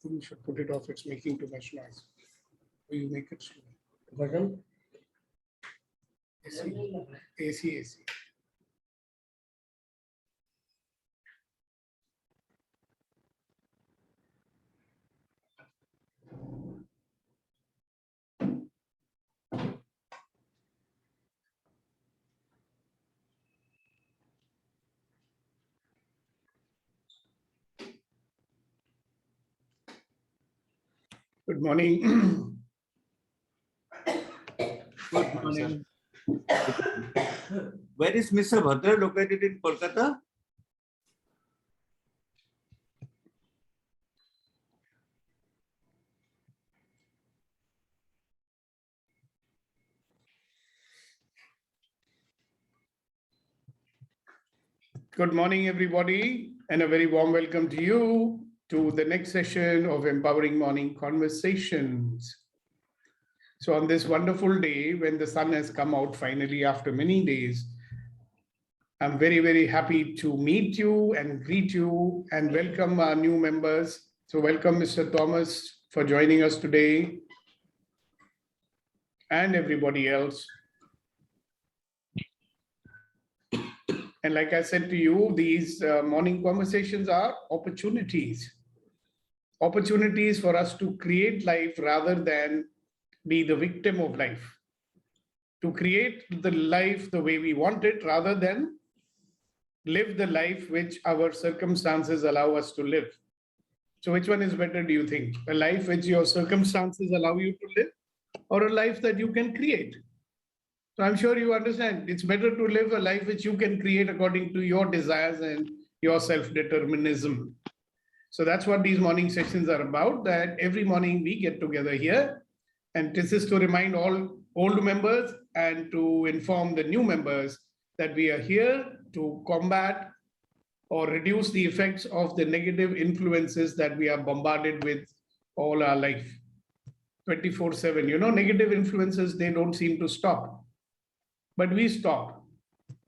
think you should put it off. It's making too much noise. Or you make it slow. Button. AC. Good morning. Good morning. Where is Mr. Bhadra located in Kolkata? Good morning, everybody, and a very warm welcome to you to the next session of Empowering Morning Conversations. So on this wonderful day, when the sun has come out finally after many days, I'm very, very happy to meet you and greet you and welcome our new members. So welcome, Mr. Thomas, for joining us today and everybody else. And like I said to you, these morning conversations are opportunities for us to create life rather than be the victim of life, to create the life the way we want it rather than live the life which our circumstances allow us to live. So which one is better, do you think? A life which your circumstances allow you to live, or a life that you can create? So I'm sure you understand it's better to live a life which you can create according to your desires and your self-determinism. So that's what these morning sessions are about, that every morning we get together here. And this is to remind all old members and to inform the new members that we are here to combat or reduce the effects of the negative influences that we are bombarded with all our life. 24/7, negative influences, they don't seem to stop, but we stop.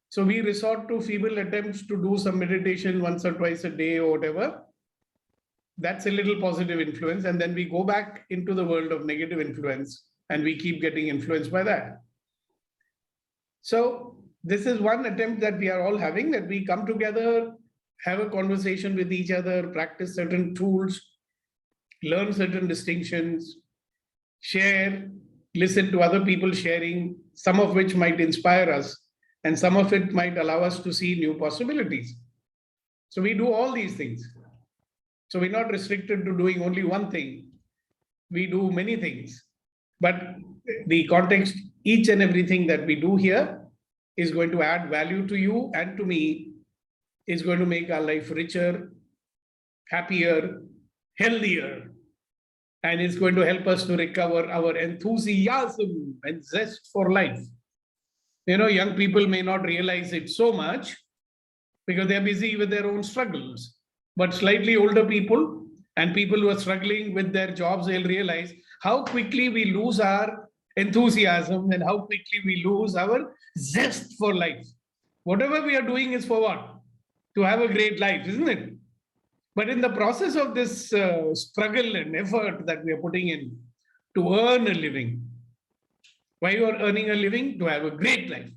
So we resort to feeble attempts to do some meditation once or twice a day or whatever. That's a little positive influence. And then we go back into the world of negative influence and we keep getting influenced by that. So this is one attempt that we are all having, that we come together, have a conversation with each other, practice certain tools, learn certain distinctions, share, listen to other people sharing, some of which might inspire us, and some of it might allow us to see new possibilities. So we do all these things. So we're not restricted to doing only one thing. We do many things. But the context, each and everything that we do here is going to add value to you and to me, is going to make our life richer, happier, healthier, and it's going to help us to recover our enthusiasm and zest for life. Young people may not realize it so much because they're busy with their own struggles. But slightly older people and people who are struggling with their jobs, they'll realize how quickly we lose our enthusiasm and how quickly we lose our zest for life. Whatever we are doing is for what? To have a great life, isn't it? But in the process of this struggle and effort that we are putting in to earn a living, why you are earning a living? To have a great life.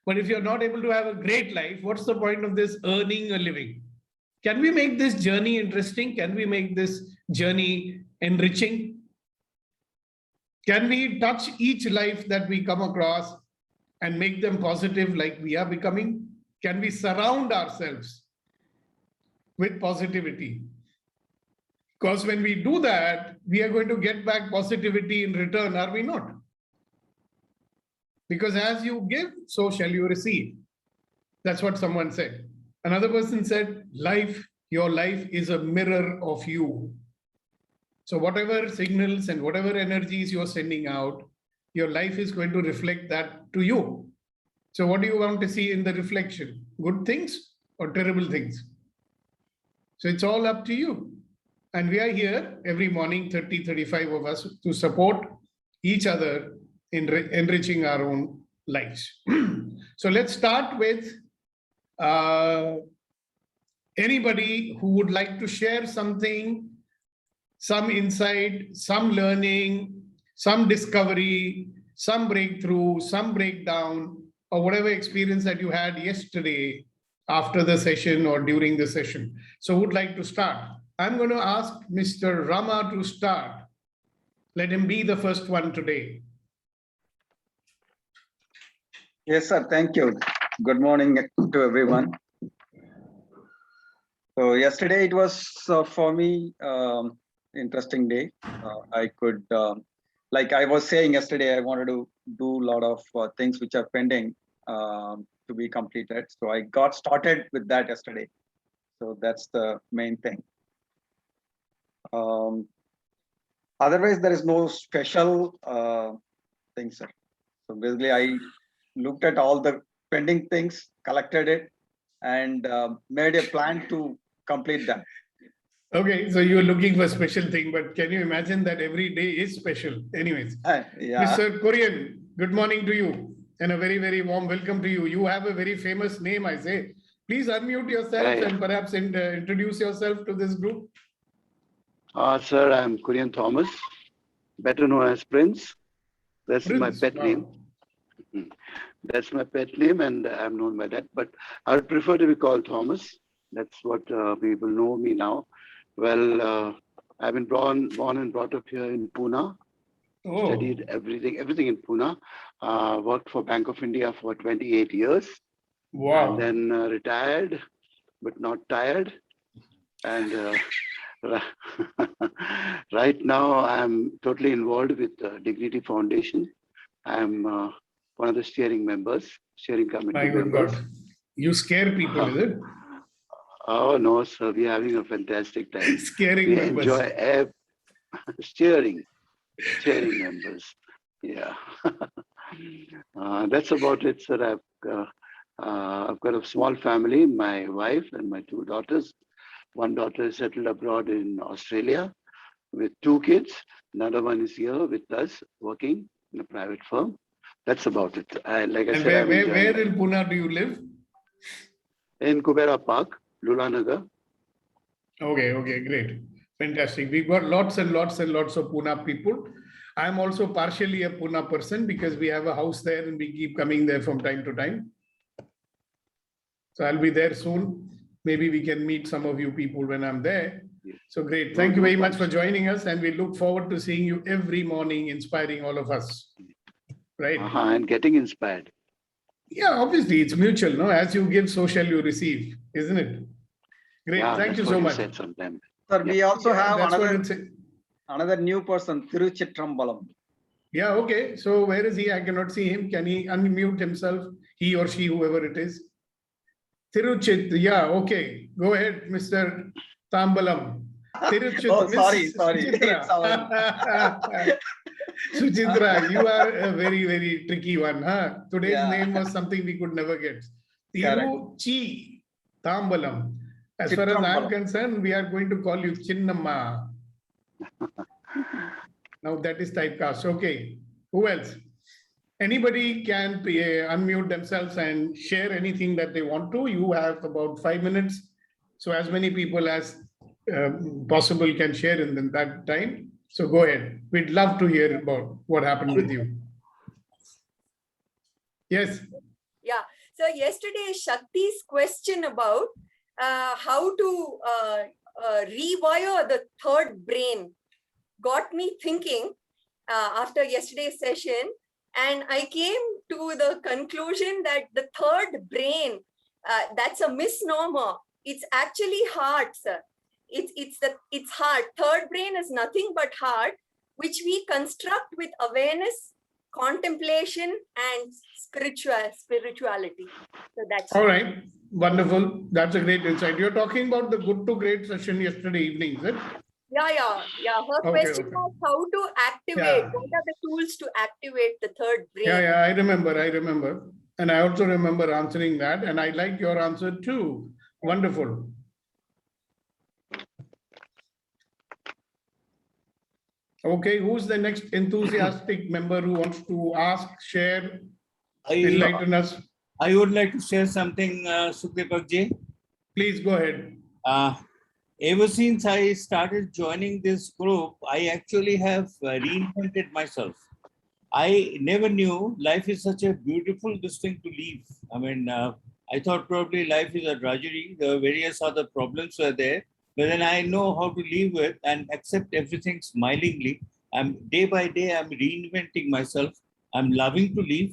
But if you're not able to have a great life, what's the point of this earning a living? Can we make this journey interesting? Can we make this journey enriching? Can we touch each life that we come across and make them positive like we are becoming? Can we surround ourselves with positivity? Because when we do that, we are going to get back positivity in return, are we not? Because as you give, so shall you receive. That's what someone said. Another person said, your life is a mirror of you. So whatever signals and whatever energies you're sending out, your life is going to reflect that to you. So what do you want to see in the reflection? Good things or terrible things? So it's all up to you. And we are here every morning, 30, 35 of us, to support each other in enriching our own lives. So let's start with anybody who would like to share something, some insight, some learning, some discovery, some breakthrough, some breakdown, or whatever experience that you had yesterday after the session or during the session. So who would like to start? I'm going to ask Mr. Rama to start. Let him be the first one today. Yes, sir. Thank you. Good morning to everyone. So yesterday it was for me interesting day. I could, like I was saying yesterday, I wanted to do a lot of things which are pending to be completed. So I got started with that yesterday. So that's the main thing. Otherwise, there is no special thing, sir. So basically, I looked at all the pending things, collected it, and made a plan to complete them. Okay, so you're looking for special thing, but can you imagine that every day is special? Anyways, Yeah. Mr. Korean, good morning to you and a very, very warm welcome to you. You have a very famous name, I say. Please unmute yourself and perhaps introduce yourself to this group. Sir, I'm Korean Thomas, better known as Prince. That's my Prince, pet wow. name. That's my pet name, and I'm known by that. But I would prefer to be called Thomas. That's what people know me now. Well, I've been born and brought up here in Pune. Oh, Studied everything in Pune. Worked for Bank of India for 28 years. wow. And then retired, but not tired. And right now, I'm totally involved with Dignity Foundation. I'm one of the steering committee My good members. God. You scare people, is it? Oh no, sir, we're having a fantastic time. Scaring We members. enjoy steering members. Yeah, that's about it, sir. I've got a small family, my wife and my 2 daughters. One daughter is settled abroad in Australia with 2 kids. Another one is here with us working in a private firm. That's about it. Like I And said, where in Pune do you live? in Kubera Park, Lulanagar. Okay, great. Fantastic. We've got lots and lots and lots of Pune people. I'm also partially a Pune person because we have a house there and we keep coming there from time to time. So I'll be there soon. Maybe we can meet some of you people when I'm there. So great. Thank you very much for joining us. And we look forward to seeing you every morning, inspiring all of us. Right? And getting inspired. Yeah, obviously it's mutual, no? As you give, so shall you receive, isn't it? Great. Yeah, Thank you that's so what much. said sometime. Sir, we also have That's what it said. another new person, Tiruchitrambalam. Yeah, okay. So where is he? I cannot see him. Can he unmute himself? He or she, whoever it is. Tiruchit, yeah, okay. Go ahead, Mr. Tambalam. Tiruchit, Oh, Miss sorry. Suchitra. Suchitra, you are a very, very tricky one. Huh? Today's Yeah. name was something we could never get. Tiruchi Tambalam. As far as I'm Chitrambalam. concerned, we are going to call you Chinnamma. Now that is typecast. Okay. Who else? Anybody can unmute themselves and share anything that they want to. You have about 5 minutes. So as many people as possible can share in that time. So go ahead. We'd love to hear about what happened with you. Yes. Yeah. So yesterday, Shakti's question about how to rewire the third brain got me thinking after yesterday's session. And I came to the conclusion that the third brain, that's a misnomer. It's actually heart, sir. It's heart. Third brain is nothing but heart, which we construct with awareness, contemplation, and spirituality. So that's all right. Wonderful. That's a great insight. You're talking about the good to great session yesterday evening, is it? Yeah. Her question was how to activate. What are the tools to activate the third brain? Yeah, I remember. And I also remember answering that. And I like your answer too. Wonderful. Okay, who's the next enthusiastic member who wants to ask, share, enlighten us? I would like to share something, Sukhdeep ji. Please go ahead. ever since I started joining this group, I actually have reinvented myself. I never knew life is such a beautiful thing to live. I mean, I thought probably life is a drudgery. The various other problems were there, but then I know how to live with and accept everything smilingly. I'm day by day, I'm reinventing myself. I'm loving to live.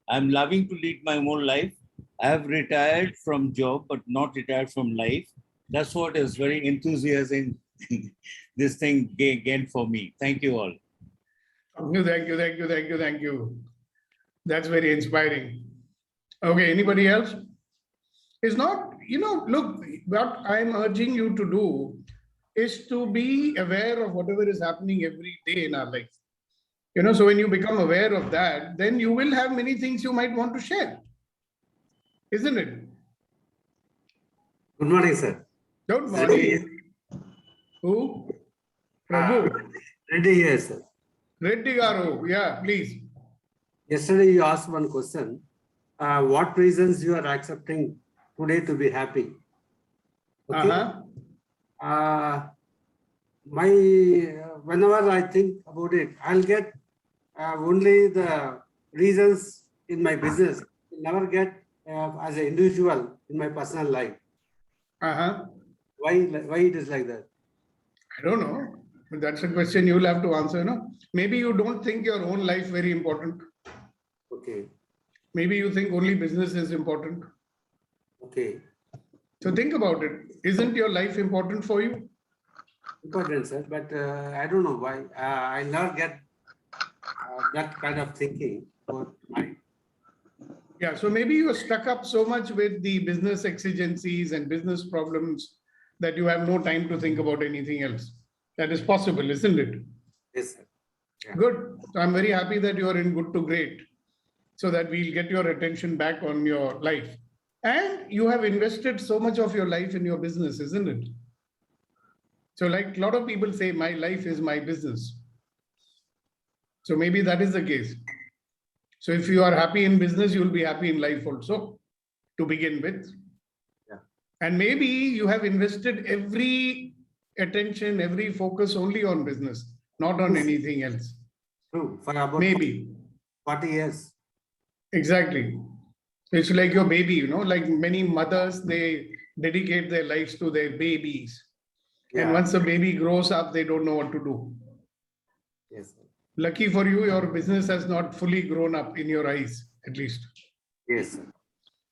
I'm loving to lead my own life. I have retired from job, but not retired from life. That's what is very enthusiastic. This thing again for me. Thank you all. Thank you, thank you, thank you, thank you. That's very inspiring. Okay, anybody else? It's not, look, what I'm urging you to do is to be aware of whatever is happening every day in our life. So when you become aware of that, then you will have many things you might want to share. Isn't it? Good morning, sir. Good morning. Who? Prabhu. Reddy here, sir. Reddy Garu. Yeah, please. Yesterday you asked one question. What reasons you are accepting today to be happy? Okay. Whenever I think about it, I'll get only the reasons in my business. I'll never get as an individual in my personal life. Why it is like that? I don't know. But that's a question you'll have to answer, no? Maybe you don't think your own life very important. Okay. Maybe you think only business is important. Okay. So think about it. Isn't your life important for you? Important, sir, but I don't know why. I never get that kind of thinking about my. Yeah, so maybe you're stuck up so much with the business exigencies and business problems that you have no time to think about anything else. That is possible, isn't it? Yes, sir. Yeah. Good. So I'm very happy that you are in good to great, so that we'll get your attention back on your life. And you have invested so much of your life in your business, isn't it? So like a lot of people say, my life is my business. So maybe that is the case. So if you are happy in business, you will be happy in life also, to begin with. Yeah. And maybe you have invested every attention, every focus only on business, not on anything else. True. For about Maybe. 40 years. Exactly. It's like your baby, like many mothers, they dedicate their lives to their babies. Yeah. And once the baby grows up, they don't know what to do. Yes, sir. Lucky for you, your business has not fully grown up in your eyes, at least. Yes, sir.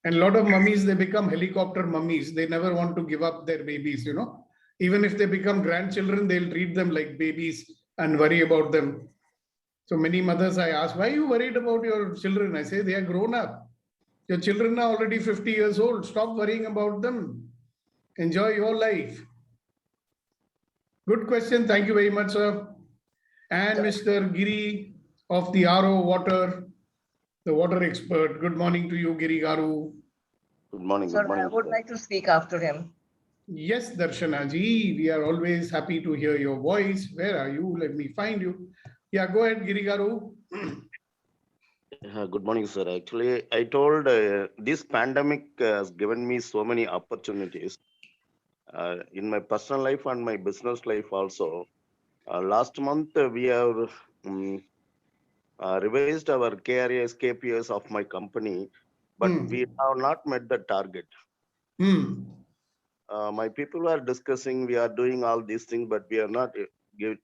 And a lot of mummies, they become helicopter mummies. They never want to give up their babies, Even if they become grandchildren, they'll treat them like babies and worry about them. So many mothers I ask, why are you worried about your children? I say, they are grown up. Your children are already 50 years old. Stop worrying about them. Enjoy your life. Good question. Thank you very much, sir. And Mr. Giri of the RO Water, the water expert. Good morning to you, Giri Garu. Good morning. Sir, Good morning. I would like to speak after him. Yes, Darshana ji, we are always happy to hear your voice. Where are you? Let me find you. Yeah, go ahead, Giri Garu. Good morning, sir. Actually, I told this pandemic has given me so many opportunities in my personal life and my business life also. Last month, we have revised our KRAs, KPIs of my company, but we have not met the target. My people are discussing, we are doing all these things, but we are not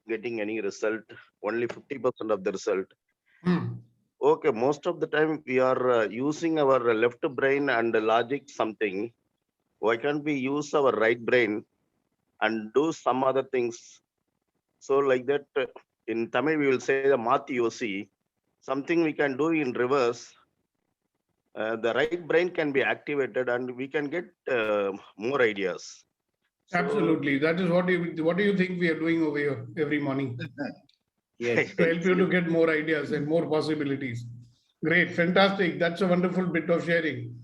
getting any result, only 50% of the result. Okay, most of the time we are using our left brain and logic something. Why can't we use our right brain and do some other things? So like that, in Tamil we will say the Mati Yosi, something we can do in reverse. The right brain can be activated and we can get more ideas. So, absolutely. That is what do you think we are doing over here every morning? Yes. To help you to get more ideas and more possibilities. Great, fantastic. That's a wonderful bit of sharing.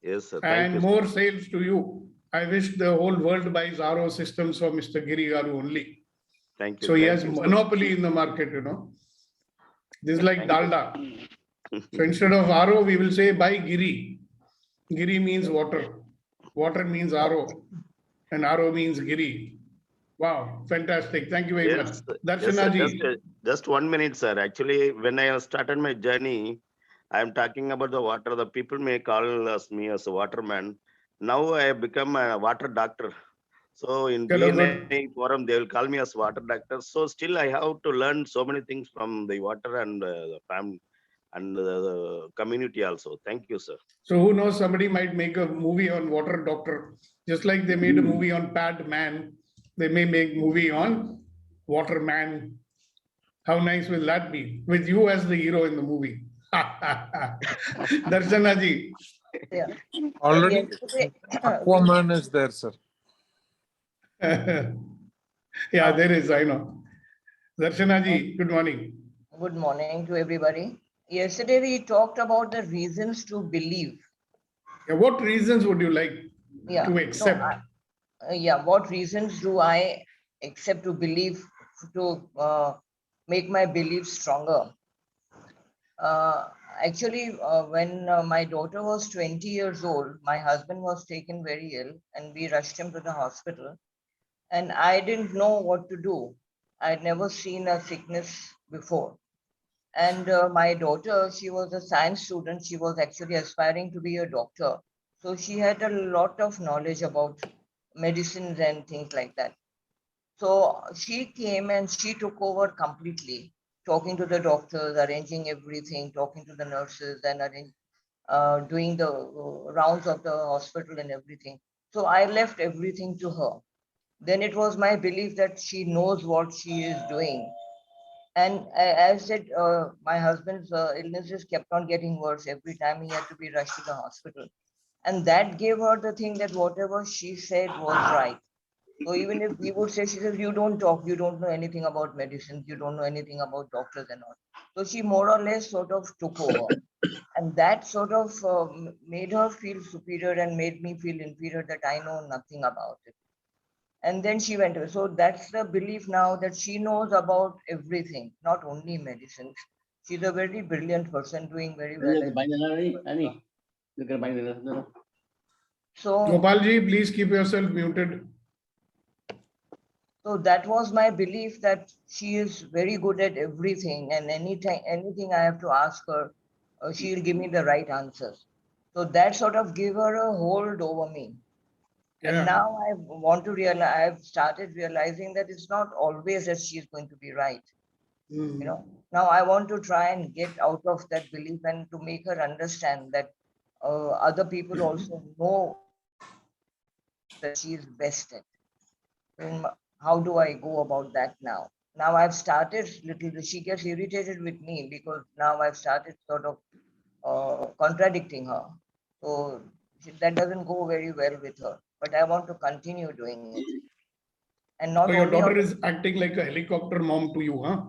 Yes, sir. Thank And you. more sales to you. I wish the whole world buys RO systems for Mr. Giri Garu only. Thank you. So he Thank has you, sir. monopoly in the market, This is like Dalda. So instead of RO, we will say buy Giri. Giri means water. Water means RO. and Aro means Giri. Wow, fantastic. Thank you very much. Yes, yes, Darshana sir. ji. Just 1 minute, sir. Actually, when I have started my journey, I am talking about the water. The people may call me as a waterman. Now I have become a water doctor. So in Chalo, BNI forum, they will call me as water doctor. So still I have to learn so many things from the water and the family and the community also. Thank you, sir. So who knows, somebody might make a movie on water doctor, just like they made a movie on Pad Man. They may make movie on Water Man. How nice will that be? With you as the hero in the movie. Darshana ji. Yeah. Already Yesterday, Aquaman is there, sir. Yeah, there is, I know. Darshana ji, good morning. good morning to everybody. Yesterday we talked about the reasons to believe. Yeah, what reasons would you like Yeah. to No, accept? yeah. What reasons do I accept to believe to make my belief stronger? Actually, when my daughter was 20 years old, my husband was taken very ill and we rushed him to the hospital. And I didn't know what to do. I'd never seen a sickness before. And my daughter, she was a science student. She was actually aspiring to be a doctor. So she had a lot of knowledge about medicines and things like that. So she came and she took over completely, talking to the doctors, arranging everything, talking to the nurses, and doing the rounds of the hospital and everything. So I left everything to her. Then it was my belief that she knows what she is doing. And as I said, my husband's illnesses kept on getting worse. Every time he had to be rushed to the hospital. And that gave her the thing that whatever she said was right. So even if he would say, she says, you don't talk, you don't know anything about medicines, you don't know anything about doctors and all. So she more or less sort of took over. And that sort of made her feel superior and made me feel inferior, that I know nothing about it. And then she went away. So that's the belief now, that she knows about everything, not only medicines. She's a very brilliant person, doing very well. So, Gopal ji, please keep yourself muted. so that was my belief, that she is very good at everything, and anything I have to ask her, she'll give me the right answers. So that sort of gave her a hold over me. Yeah. And now I want to realize, I've started realizing that it's not always that she's going to be right. You know, now I want to try and get out of that belief and to make her understand that other people also know that she is best at. And how do I go about that now? Now I've started she gets irritated with me because now I've started sort of contradicting her. So that doesn't go very well with her, but I want to continue doing it. And not So your only daughter is acting like a helicopter mom to you, huh?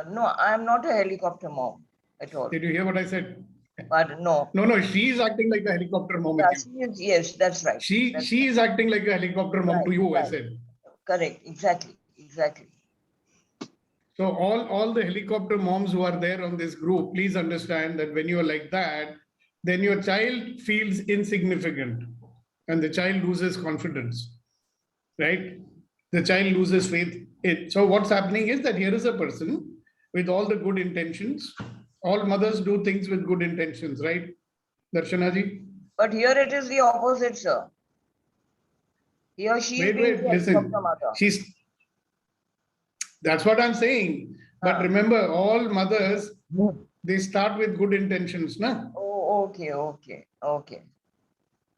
no, I'm not a helicopter mom at all. Did you hear what I said? But no. No, she's acting like a helicopter mom Yeah, with you. Yes, that's right. She That's is acting like a helicopter mom to you, I said. correct, exactly. So all the helicopter moms who are there on this group, please understand that when you are like that, then your child feels insignificant and the child loses confidence, right? The child loses faith. So what's happening is that here is a person with all the good intentions. All mothers do things with good intentions, right? Darshana ji? But here it is the opposite, sir. Here she is being the helicopter mother. That's what I'm saying. But remember, all mothers, they start with good intentions, na? Oh, okay.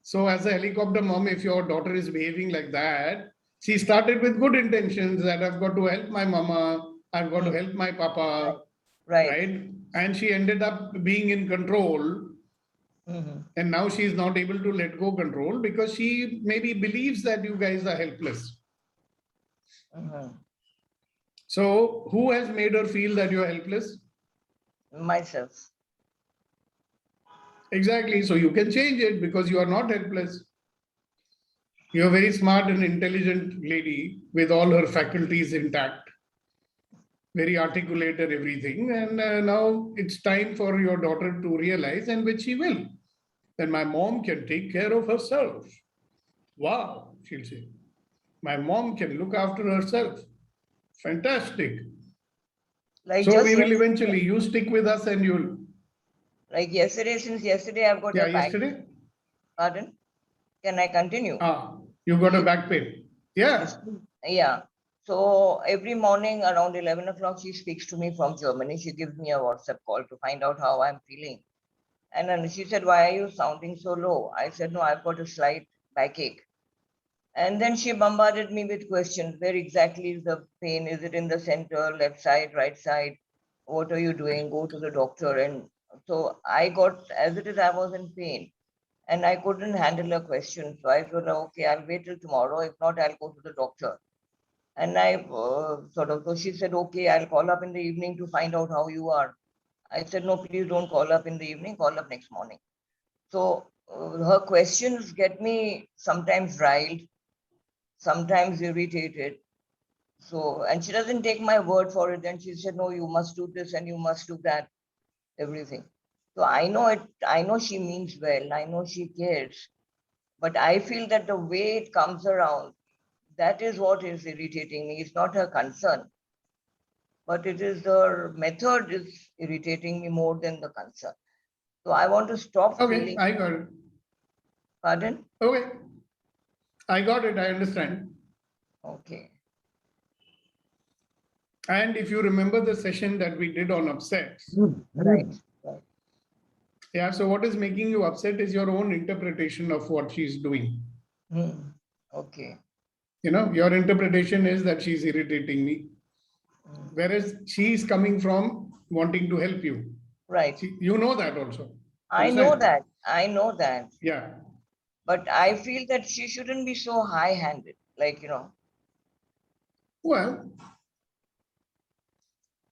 So as a helicopter mom, if your daughter is behaving like that, she started with good intentions that I've got to help my mama, I've got to help my papa, right? And she ended up being in control. And now she's not able to let go control because she maybe believes that you guys are helpless. So who has made her feel that you're helpless? Myself. Exactly. So you can change it because you are not helpless. You're a very smart and intelligent lady with all her faculties intact, very articulate and everything. And now it's time for your daughter to realize, and which she will, that my mom can take care of herself. Wow. she'll say. My mom can look after herself. Fantastic. Like So just we will yesterday, eventually, you stick with us and you'll, like yesterday, since yesterday I've got yeah, a back. yesterday? Pardon? Can I continue? You got a back pain. Yeah. Yes. Yeah. So every morning around 11 o'clock, she speaks to me from Germany. She gives me a WhatsApp call to find out how I'm feeling. And then she said, "Why are you sounding so low?" I said, "No, I've got a slight backache." And then she bombarded me with questions. Where exactly is the pain? Is it in the center, left side, right side? What are you doing? Go to the doctor. And so I got, as it is, I was in pain and I couldn't handle a question. So I thought, okay, I'll wait till tomorrow. If not, I'll go to the doctor. And I so she said, okay, I'll call up in the evening to find out how you are. I said, no, please don't call up in the evening, call up next morning. So her questions get me sometimes riled, sometimes irritated. So, and she doesn't take my word for it. Then she said, no, you must do this and you must do that, everything. So I know it, I know she means well, I know she cares, but I feel that the way it comes around, that is what is irritating me. It's not her concern, but it is her method is irritating me more than the concern. So I want to stop Okay, feeling. I got it. Pardon? Okay. I got it, I understand. Okay. And if you remember the session that we did on upsets, Right. yeah, so what is making you upset is your own interpretation of what she's doing. Okay. You know, your interpretation is that she's irritating me, whereas she's coming from wanting to help you. Right. You know that also. I know that. I know that. Yeah. But I feel that she shouldn't be so high-handed, like, you know. Well,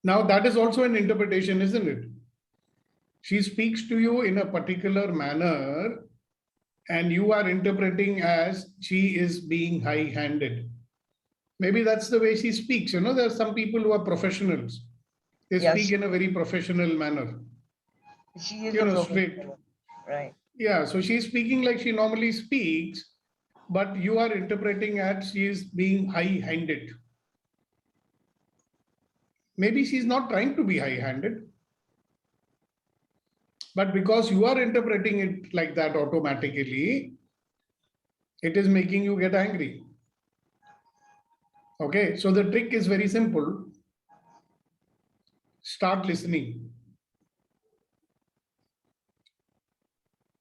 now that is also an interpretation, isn't it? She speaks to you in a particular manner and you are interpreting as she is being high-handed. Maybe that's the way she speaks. You know, there are some people who are professionals. They speak in a very professional manner. She is you a know, straight. professional. Right. Yeah, so she's speaking like she normally speaks, but you are interpreting as she is being high-handed. Maybe she's not trying to be high-handed, but because you are interpreting it like that automatically, it is making you get angry. Okay, so the trick is very simple. Start listening.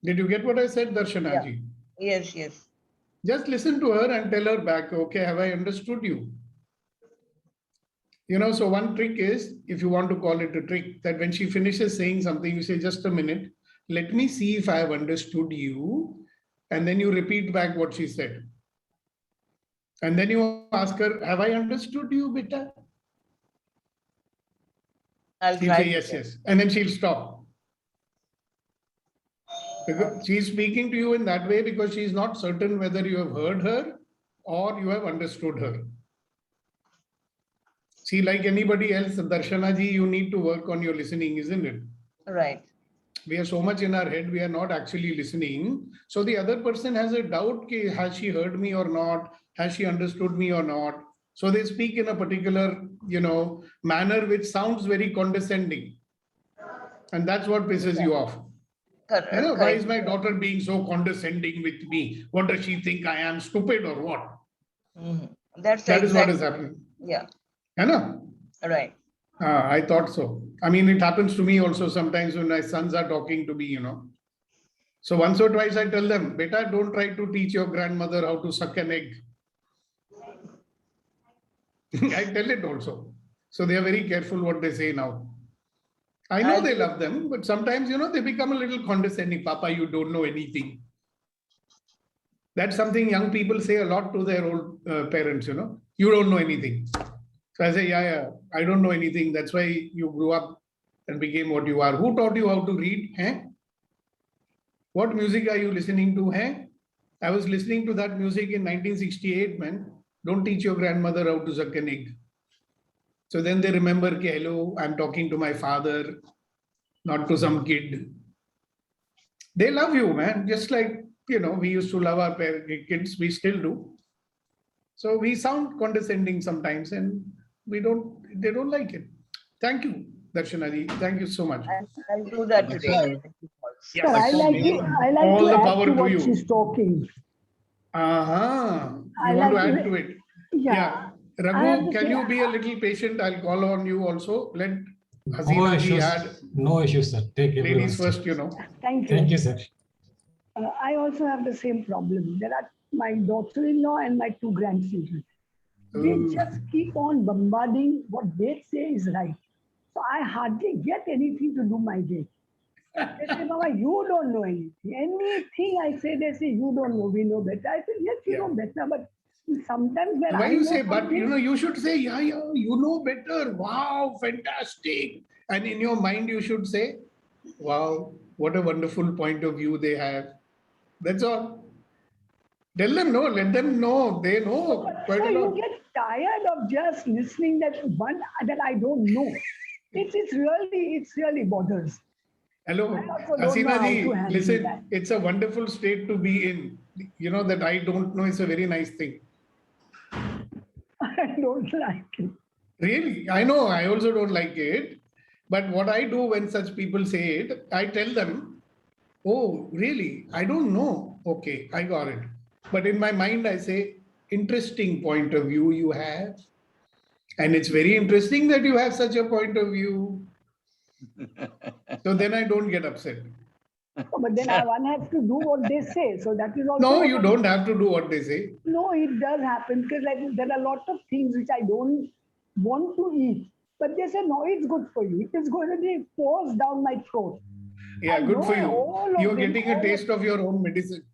Did you get what I said, Darshana ji? Yes, yes. Just listen to her and tell her back, okay, have I understood you? You know, so one trick is, if you want to call it a trick, that when she finishes saying something, you say, just a minute, let me see if I have understood you. And then you repeat back what she said. And then you ask her, have I understood you, beta? I'll She'll try. say, yes, yes. And then she'll stop. Because she's speaking to you in that way because she's not certain whether you have heard her or you have understood her. See, like anybody else, Darshana ji, you need to work on your listening, isn't it? Right. We are so much in our head, we are not actually listening. So the other person has a doubt, has she heard me or not? Has she understood me or not? So they speak in a particular, you know, manner which sounds very condescending. And that's what pisses you off. You know, why is my daughter being so condescending with me? What does she think? I am stupid or what? That is what is happening. Yeah. You know? Right. I thought so. I mean, it happens to me also sometimes when my sons are talking to me, you know. So once or twice I tell them, beta, don't try to teach your grandmother how to suck an egg. I tell it also. So they are very careful what they say now. I know they love them, but sometimes, you know, they become a little condescending. Papa, you don't know anything. That's something young people say a lot to their old parents, you know. You don't know anything. So I say, yeah, I don't know anything. That's why you grew up and became what you are. Who taught you how to read? Eh? What music are you listening to? Eh? I was listening to that music in 1968, man. Don't teach your grandmother how to suck an egg. So then they remember, hello, I'm talking to my father, not to some kid. They love you, man. Just like, you know, we used to love our kids, we still do. So we sound condescending sometimes and they don't like it. Thank you, Darshanaji. Thank you so much. I'll do that today. Yes. Sir, I like All to the add power to to what you. she's talking. Uh-huh. I You want to like add to- to it? Yeah. I have Raghu, to can say- you be a little patient? I'll call on you also. Let No Hasina ji issues. add. No issues, sir. Take Ladies everyone's first, time. Thank you. Thank you, sir. I also have the same problem. There are my daughter-in-law and my 2 grandchildren. They Ooh. just keep on bombarding what they say is right. So I hardly get anything to do my day. They say, Mama, you don't know anything. Anything I say, they say, you don't know, we know better. I said, yes, you Yeah. know better, but sometimes when Why I you know say, but something- you should say, yeah, you know better. Wow, fantastic. And in your mind, you should say, wow, what a wonderful point of view they have. That's all. Tell them no, let them know. They know quite So a you lot. get tired of just listening that one that I don't know. It's really bothers. Hello, I also don't Hasina know how to ji, handle listen, that. it's a wonderful state to be in. You know that I don't know is a very nice thing. I don't like it. Really, I know, I also don't like it. But what I do when such people say it, I tell them, oh, really? I don't know. Okay, I got it. But in my mind, I say, interesting point of view you have. And it's very interesting that you have such a point of view. So then I don't get upset. But then one has to do what they say. So that is also. No, what you I- don't have to do what they say. No, it does happen because like there are a lot of things which I don't want to eat. But they say, no, it's good for you. It is going to be forced down my throat. Yeah, I good for know all you. of You're them, getting all a of- taste of your own medicine.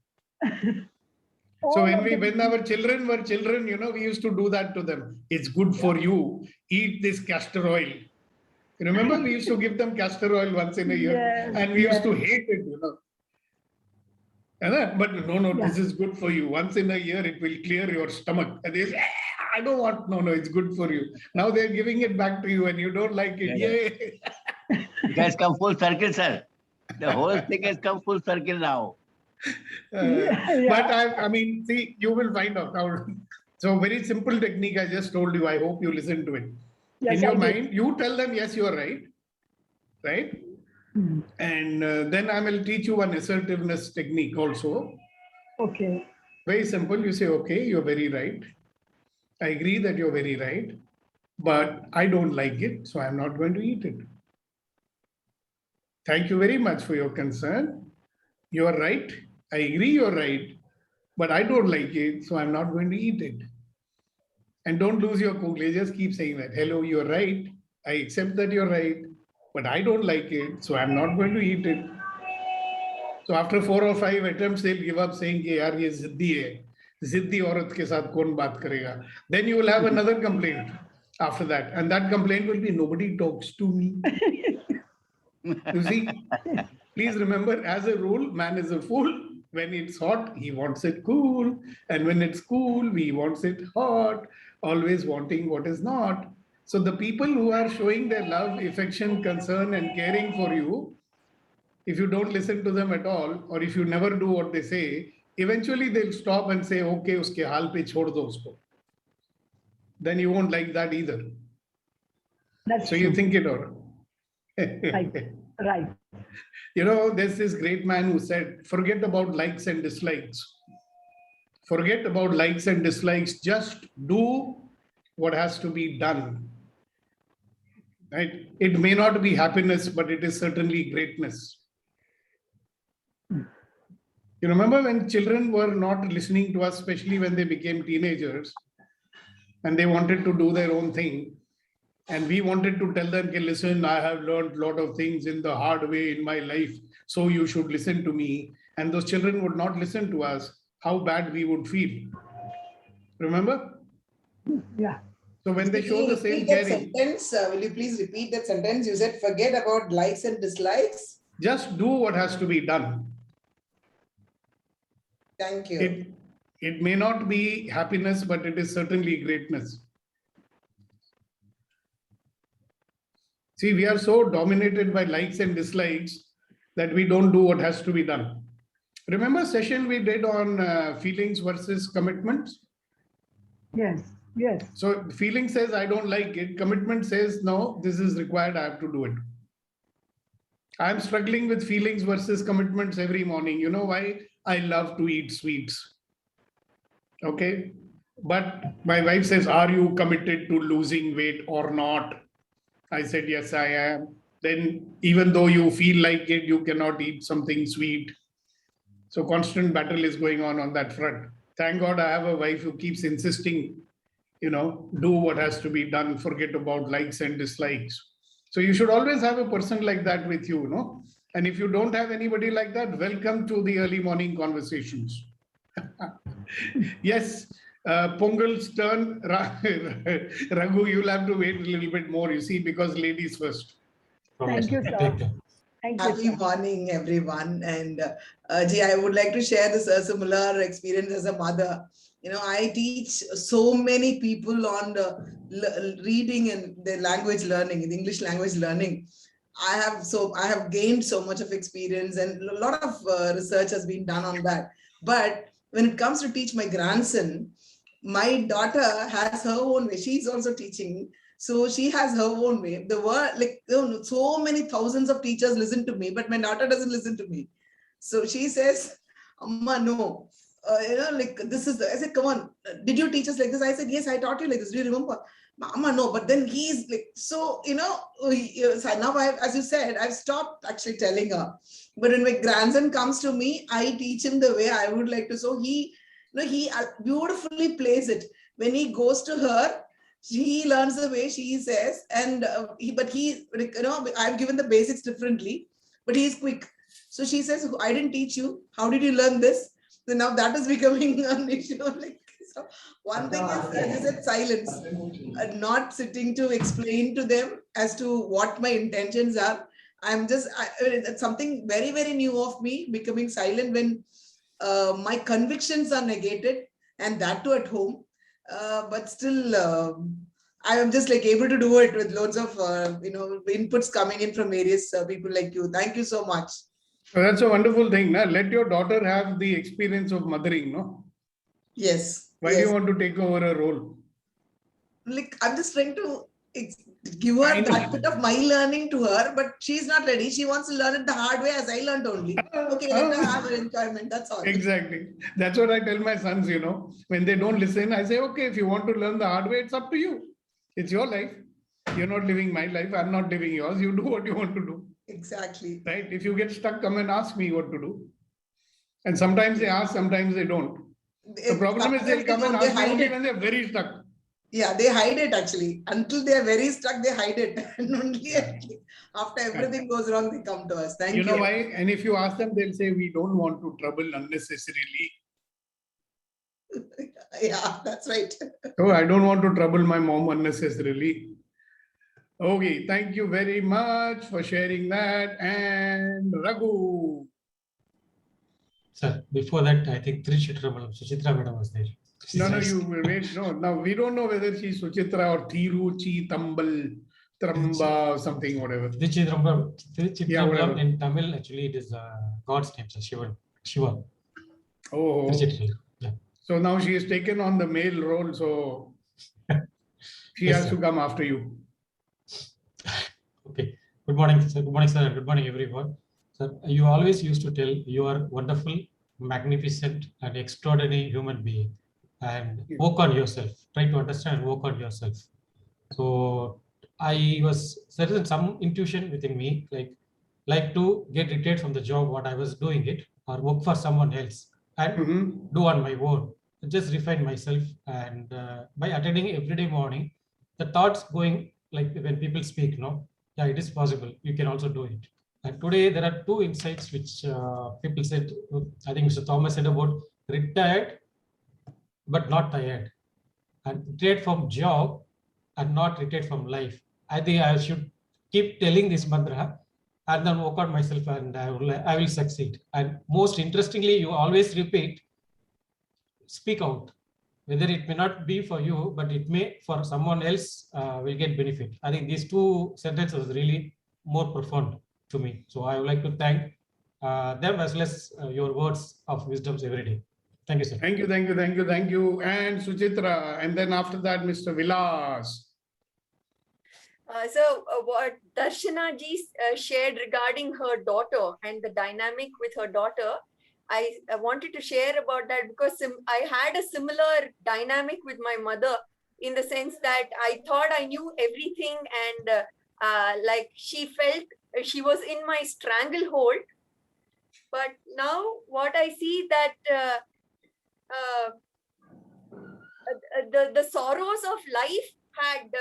all So of them. when our children were children, we used to do that to them. It's good for you. Eat this castor oil. Remember, we used to give them castor oil once in a year, Yes, and we used to yes. hate it. But no, this is good for you. Once in a year, it will clear your stomach. And they say, I don't want. No, it's good for you. Now they're giving it back to you, and you don't like it. Yay! It has come full circle, sir. The whole thing has come full circle now. Yeah. But I mean, see, you will find out how. So very simple technique I just told you. I hope you listen to it. Yes, In your I did. mind, you tell them, yes, you are right. Right? And then I will teach you one assertiveness technique also. Okay. Very simple. You say, okay, you're very right. I agree that you're very right. But I don't like it, so I'm not going to eat it. Thank you very much for your concern. You are right. I agree you're right. But I don't like it, so I'm not going to eat it. And don't lose your cool. Just keep saying that. Hello, you're right. I accept that you're right. But I don't like it, so I'm not going to eat it. So after 4 or 5 attempts, they'll give up saying, yaar, ye ziddi hai. Ziddi aurat ke saath kaun baat karega. Then you will have another complaint after that. And that complaint will be, nobody talks to me. You see, please remember, as a rule, man is a fool. When it's hot, he wants it cool. And when it's cool, he wants it hot, always wanting what is not. So the people who are showing their love, affection, concern, and caring for you, if you don't listen to them at all, or if you never do what they say, eventually they'll stop and say, okay, uske haal pe chhod do usko. Then you won't like that either. That's So true. you think it over. Right. There's this great man who said, forget about likes and dislikes. Forget about likes and dislikes. Just do what has to be done. Right? It may not be happiness, but it is certainly greatness. You remember when children were not listening to us, especially when they became teenagers, and they wanted to do their own thing. And we wanted to tell them, okay, listen, I have learned a lot of things in the hard way in my life, so you should listen to me. And those children would not listen to us, how bad we would feel. Remember? Yeah. So when they Can show you the same repeat that caring, sentence? Will you please repeat that sentence? You said, forget about likes and dislikes. just do what has to be done. Thank you. It may not be happiness, but it is certainly greatness. See, we are so dominated by likes and dislikes that we don't do what has to be done. Remember session we did on feelings versus commitments? Yes, yes. So feeling says, I don't like it. Commitment says, no, this is required. I have to do it. I'm struggling with feelings versus commitments every morning. You know why? I love to eat sweets. Okay. But my wife says, are you committed to losing weight or not? I said, yes, I am. Then even though you feel like it, you cannot eat something sweet. So constant battle is going on that front. Thank God I have a wife who keeps insisting, do what has to be done, forget about likes and dislikes. So you should always have a person like that with you, no? And if you don't have anybody like that, welcome to the early morning conversations. Yes, Pongal's turn. Raghu, you'll have to wait a little bit more, you see, because ladies first. Thank you, sir. Thank you, Happy sir. morning, everyone. And I would like to share this similar experience as a mother. I teach so many people on the reading and the language learning, the English language learning. I have gained so much of experience, and a lot of research has been done on that. But when it comes to teach my grandson, my daughter has her own way. She's also teaching. So she has her own way. The word, so many thousands of teachers listen to me, but my daughter doesn't listen to me. So she says, Amma, no. This is I said, come on, did you teach us like this? I said, yes, I taught you like this. Do you remember? Mama, no, but then he's like, so, now as you said, I've stopped actually telling her. But when my grandson comes to me, I teach him the way I would like to. So he beautifully plays it. When he goes to her, he learns the way she says, and I've given the basics differently, but he's quick. So she says, I didn't teach you. How did you learn this? So now that is becoming an issue. So one thing is, as I said, silence, not sitting to explain to them as to what my intentions are. It's something very, very new of me, becoming silent when my convictions are negated, and that too at home. But still, I am just able to do it with loads of inputs coming in from various people like you. Thank you so much. So that's a wonderful thing. Now, let your daughter have the experience of mothering, no? Yes. Why do you want to take over a role? I'm just trying to give her that bit of my learning to her, but she's not ready. She wants to learn it the hard way as I learned only. Okay, let her have her enjoyment. That's all. Exactly. That's what I tell my sons, when they don't listen, I say, okay, if you want to learn the hard way, it's up to you. It's your life. You're not living my life. I'm not living yours. You do what you want to do. Exactly. Right? If you get stuck, come and ask me what to do. And sometimes they ask, sometimes they don't. The problem is they'll come and ask me only when they're very stuck. Yeah, they hide it actually. Until they're very stuck, they hide it. And only after everything goes wrong, they come to us. Thank you. You know why? And if you ask them, they'll say, we don't want to trouble unnecessarily. Yeah, that's right. Oh, I don't want to trouble my mom unnecessarily. Okay, thank you very much for sharing that. And Raghu. Sir, before that, I think Suchitra madam was there. No, you wait. No, now we don't know whether she's Suchitra or Thiruchi, Tambal, Tramba, something, whatever. Tiruchitra madam in Tamil, actually, it is God's name, sir, Shiva. Oh. Yeah. So now she has taken on the male role, so she Yes, has sir. to come after you. Okay. Good morning, sir. Good morning, sir. Good morning, everyone. Sir, you always used to tell you are wonderful, magnificent, and extraordinary human being. And work on yourself. Try to understand and work on yourself. So there is some intuition within me, like to get retired from the job what I was doing it, or work for someone else and do on my own. Just refine myself, and by attending everyday morning, the thoughts going like when people speak, yeah, it is possible. You can also do it. And today there are two insights which people said. I think Mr. Thomas said about retired but not tired, and retired from job and not retired from life. I think I should keep telling this mantra and then work on myself, and I will succeed. And most interestingly, you always repeat, speak out. Whether it may not be for you, but it may for someone else will get benefit. I think these two sentences really more profound to me. So I would like to thank them as well as your words of wisdoms every day. Thank you, sir. Thank you. And Suchitra, and then after that, Mr. Vilas. What Darshana ji shared regarding her daughter and the dynamic with her daughter, I wanted to share about that because I had a similar dynamic with my mother in the sense that I thought I knew everything and like she felt she was in my stranglehold. But now what I see that the sorrows of life had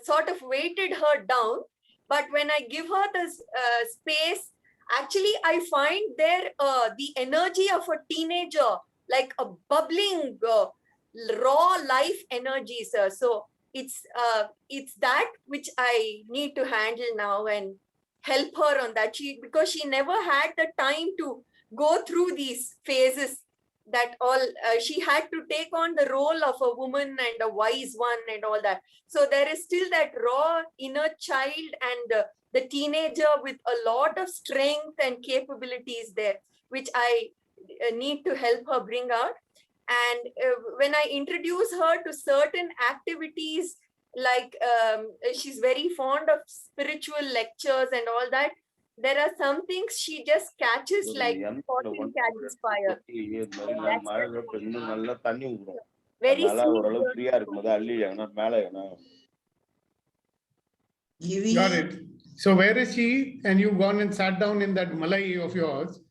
sort of weighted her down. But when I give her this space, actually I find there the energy of a teenager, like a bubbling raw life energy, sir. So it's that which I need to handle now and help her on that. Because she never had the time to go through these phases that all she had to take on the role of a woman and a wise one and all that. So there is still that raw inner child and the teenager with a lot of strength and capabilities there, which I need to help her bring out. And when I introduce her to certain activities, like she's very fond of spiritual lectures and all that, there are some things she just catches like cotton catches fire. Very Giving. Got it. So where is she? And you've gone and sat down in that Malay of yours.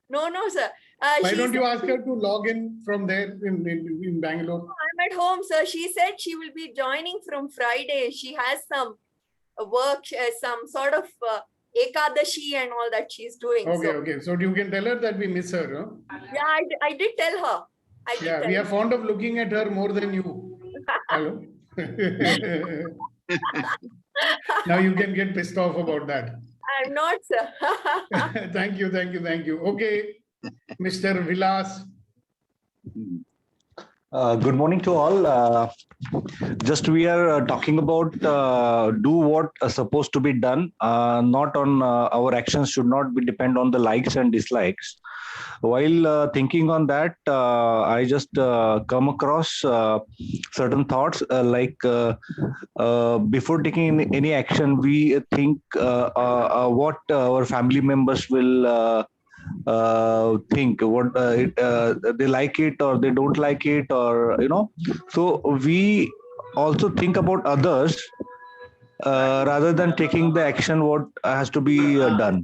No, sir. Why don't you ask her to log in from there in Bangalore? I'm at home, sir. She said she will be joining from Friday. She has some work, some sort of Ekadashi and all that she's doing. Okay. So you can tell her that we miss her. Huh? Yeah, I did tell her. We are fond of looking at her more than you. Hello. Now you can get pissed off about that. I'm not, sir. Thank you. Okay, Mr. Vilas. Good morning to all. Just we are talking about do what is supposed to be done, not on our actions should not be depend on the likes and dislikes. While thinking on that, I just come across certain thoughts like before taking any action, we think what our family members will think, what they like it or they don't like it, or so we also think about others rather than taking the action what has to be done.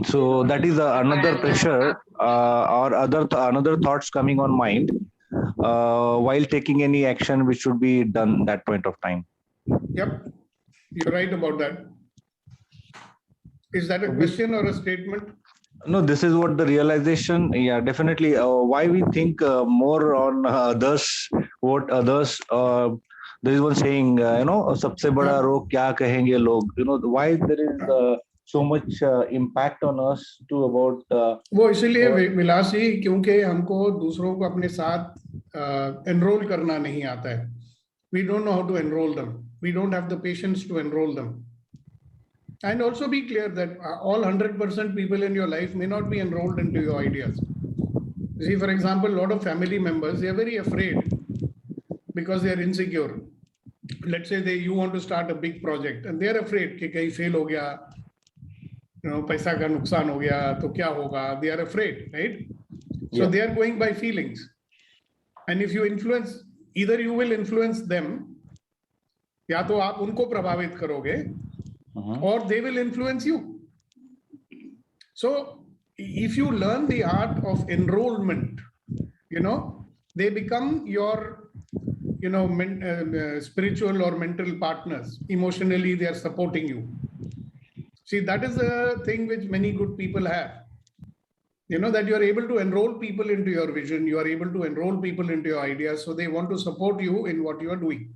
So that is another pressure or another thoughts coming on mind while taking any action which should be done that point of time. Yep, you're right about that. Is that a question or a statement? No, this is what the realization. Yeah, definitely. Why we think more on others, what others. There is one saying, "Sabse bada rog kya kahenge log." Why there is so much impact on us to about. वो इसलिए विलास जी क्योंकि हमको दूसरों को अपने साथ enroll करना नहीं आता है. We don't know how to enroll them. We don't have the patience to enroll them. And also be clear that all 100% people in your life may not be enrolled into your ideas. See, for example, a lot of family members, they are very afraid because they are insecure. Let's say you want to start a big project and they are afraid कि कहीं fail हो गया, पैसा का नुकसान हो गया तो क्या होगा. They are afraid, right? So they are going by feelings. And if you influence, either you will influence them, या तो आप उनको प्रभावित करोगे, or they will influence you. So if you learn the art of enrollment, they become your spiritual or mental partners. Emotionally they are supporting you. See, that is a thing which many good people have, that you are able to enroll people into your vision, you are able to enroll people into your ideas, so they want to support you in what you are doing.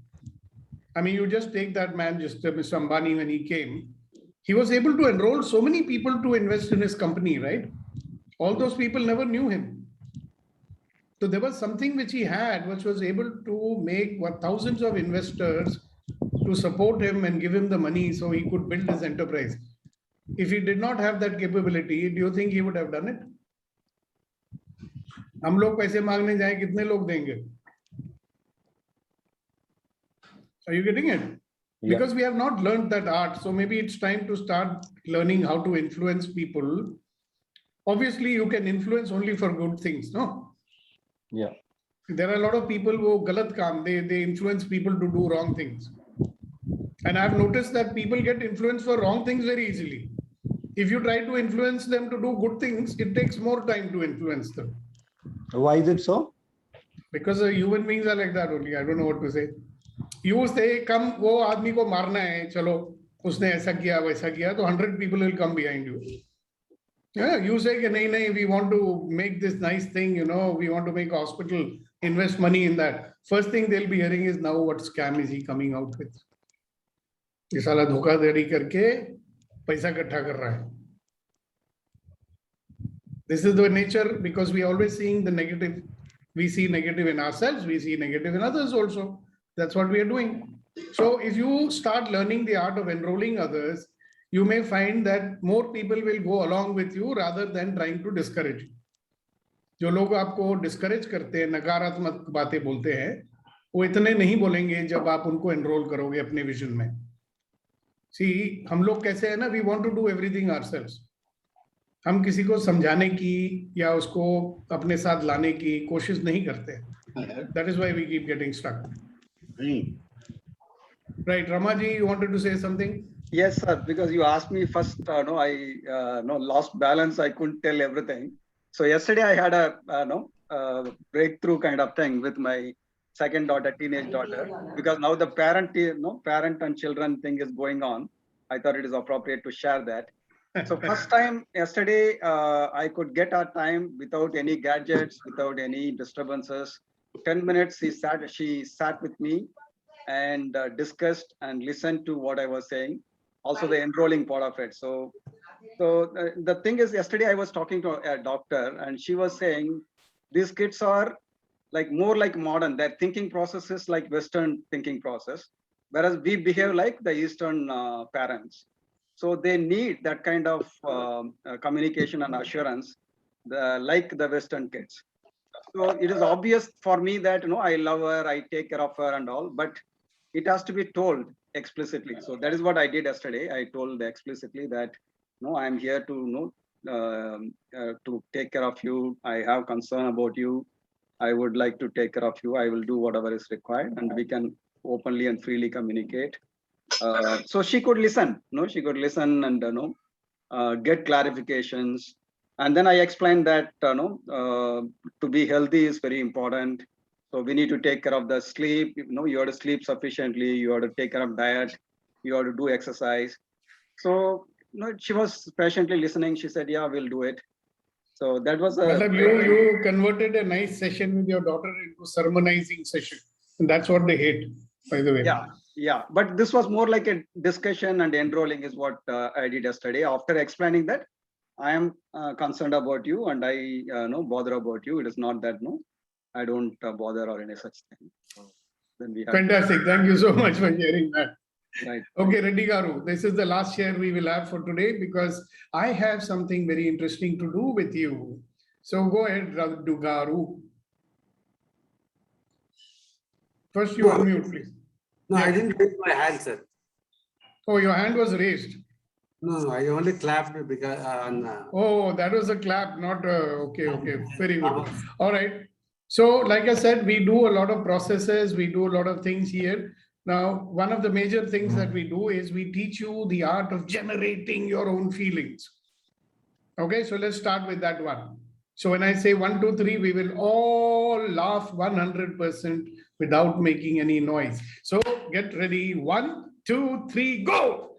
I mean, you just take that man, just Mr. Ambani, when he came, he was able to enroll so many people to invest in his company, right? All those people never knew him. So there was something which he had, which was able to make thousands of investors to support him and give him the money so he could build his enterprise. If he did not have that capability, do you think he would have done it? हम लोग पैसे मांगने जाए कितने लोग देंगे? Are you getting it? Yeah. Because we have not learned that art, so maybe it's time to start learning how to influence people. Obviously, you can influence only for good things, no? Yeah. There are a lot of people who galat kaam, they influence people to do wrong things. And I've noticed that people get influenced for wrong things very easily. If you try to influence them to do good things, it takes more time to influence them. Why is it so? Because human beings are like that only. I don't know what to say. You say, come, वो आदमी को मारना है, चलो, उसने ऐसा किया, वैसा किया, तो 100 people will come behind you. Yeah, you say, नहीं, we want to make this nice thing, we want to make a hospital, invest money in that. First thing they'll be hearing is now what scam is he coming out with? ये साला धोखाधड़ी करके पैसा इकट्ठा कर रहा है. This is the nature, because we always seeing the negative. We see negative in ourselves, we see negative in others also. That's what we are doing. So if you start learning the art of enrolling others, you may find that more people will go along with you rather than trying to discourage you. जो लोग आपको discourage करते हैं, नकारात्मक बातें बोलते हैं, वो इतने नहीं बोलेंगे जब आप उनको enroll करोगे अपने vision में. See, हम लोग कैसे हैं ना, we want to do everything ourselves. हम किसी को समझाने की या उसको अपने साथ लाने की कोशिश नहीं करते. That is why we keep getting stuck. Right, Ramaji, you wanted to say something? Yes, sir. Because you asked me first, I lost balance. I couldn't tell everything. So yesterday I had a breakthrough kind of thing with my second daughter, teenage daughter, because now the parent and children thing is going on. I thought it is appropriate to share that. So first time yesterday, I could get our time without any gadgets, without any disturbances. 10 minutes she sat with me and discussed and listened to what I was saying. Also the enrolling part of it. So the thing is, yesterday I was talking to a doctor and she was saying these kids are more like modern. Their thinking process is like Western thinking process, whereas we behave like the Eastern parents. So they need that kind of communication and assurance, like the Western kids. So it is obvious for me that I love her, I take care of her and all, but it has to be told explicitly. So that is what I did yesterday. I told explicitly that I'm here to to take care of you. I have concern about you. I would like to take care of you. I will do whatever is required, and we can openly and freely communicate. So she could listen. She could listen and get clarifications. And then I explained that to be healthy is very important. So we need to take care of the sleep. You have to sleep sufficiently. You have to take care of diet. You have to do exercise. So she was patiently listening. She said, "Yeah, we'll do it." So that was you converted a nice session with your daughter into sermonizing session, and that's what they hate, by the way. Yeah. But this was more like a discussion, and enrolling is what I did yesterday. After explaining that, I am concerned about you, and I bother about you. It is not that I don't bother or any such thing. So then we have Fantastic. Thank you so much for sharing that. Right. Okay, Reddy Garu, this is the last share we will have for today because I have something very interesting to do with you. So go ahead, Reddy Garu. First, you unmute, please. No, I didn't raise my hand, sir. Oh, your hand was raised. No, I only clapped because Oh, that was a clap, not okay. Very good. All right. So, like I said, we do a lot of processes, we do a lot of things here. Now, one of the major things that we do is we teach you the art of generating your own feelings. Okay, so let's start with that one. So when I say 1, 2, 3, we will all laugh 100% without making any noise. So get ready. 1, 2, 3, go.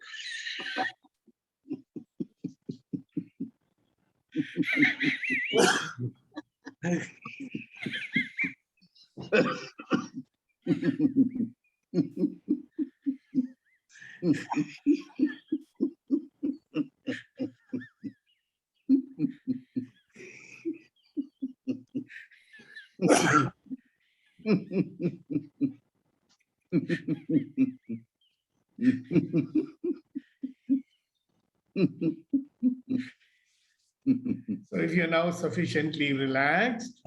So if you're now sufficiently relaxed,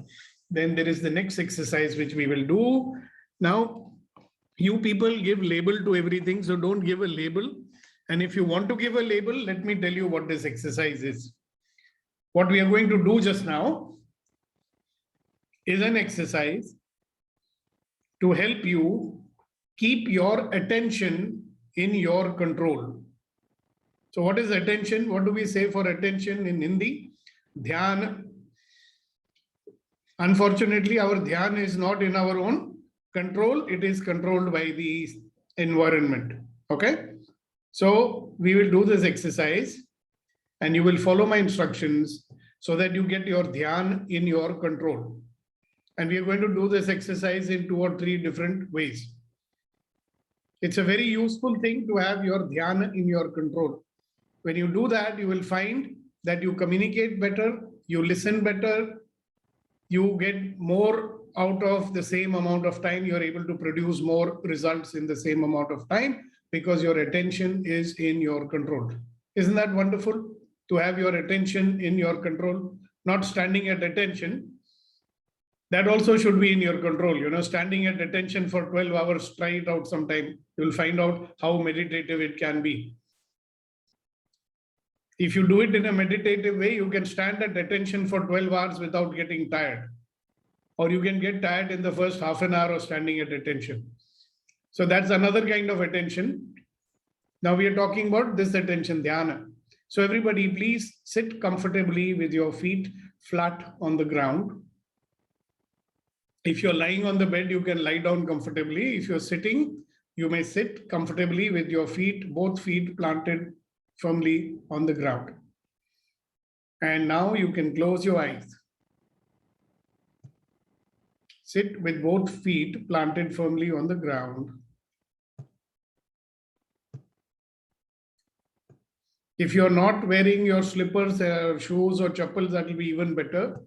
then there is the next exercise which we will do. Now, you people give label to everything, so don't give a label. And if you want to give a label, let me tell you what this exercise is. What we are going to do just now is an exercise to help you keep your attention in your control. So what is attention? What do we say for attention in Hindi? Dhyan. Unfortunately, our dhyan is not in our own control. It is controlled by the environment. Okay. So we will do this exercise and you will follow my instructions so that you get your dhyan in your control. And we are going to do this exercise in 2 or 3 different ways. It's a very useful thing to have your dhyan in your control. When you do that, you will find that you communicate better, you listen better, you get more out of the same amount of time, you're able to produce more results in the same amount of time because your attention is in your control. Isn't that wonderful? To have your attention in your control, not standing at attention. That also should be in your control. You know, standing at attention for 12 hours, try it out sometime. You'll find out how meditative it can be. If you do it in a meditative way, you can stand at attention for 12 hours without getting tired. Or you can get tired in the first half an hour of standing at attention. So that's another kind of attention. Now we are talking about this attention, dhyana. So everybody please sit comfortably with your feet flat on the ground. If you're lying on the bed, you can lie down comfortably. If you're sitting, you may sit comfortably with your feet, both feet planted firmly on the ground. And now you can close your eyes. Sit with both feet planted firmly on the ground. If you're not wearing your slippers, shoes or chappals, that will be even better.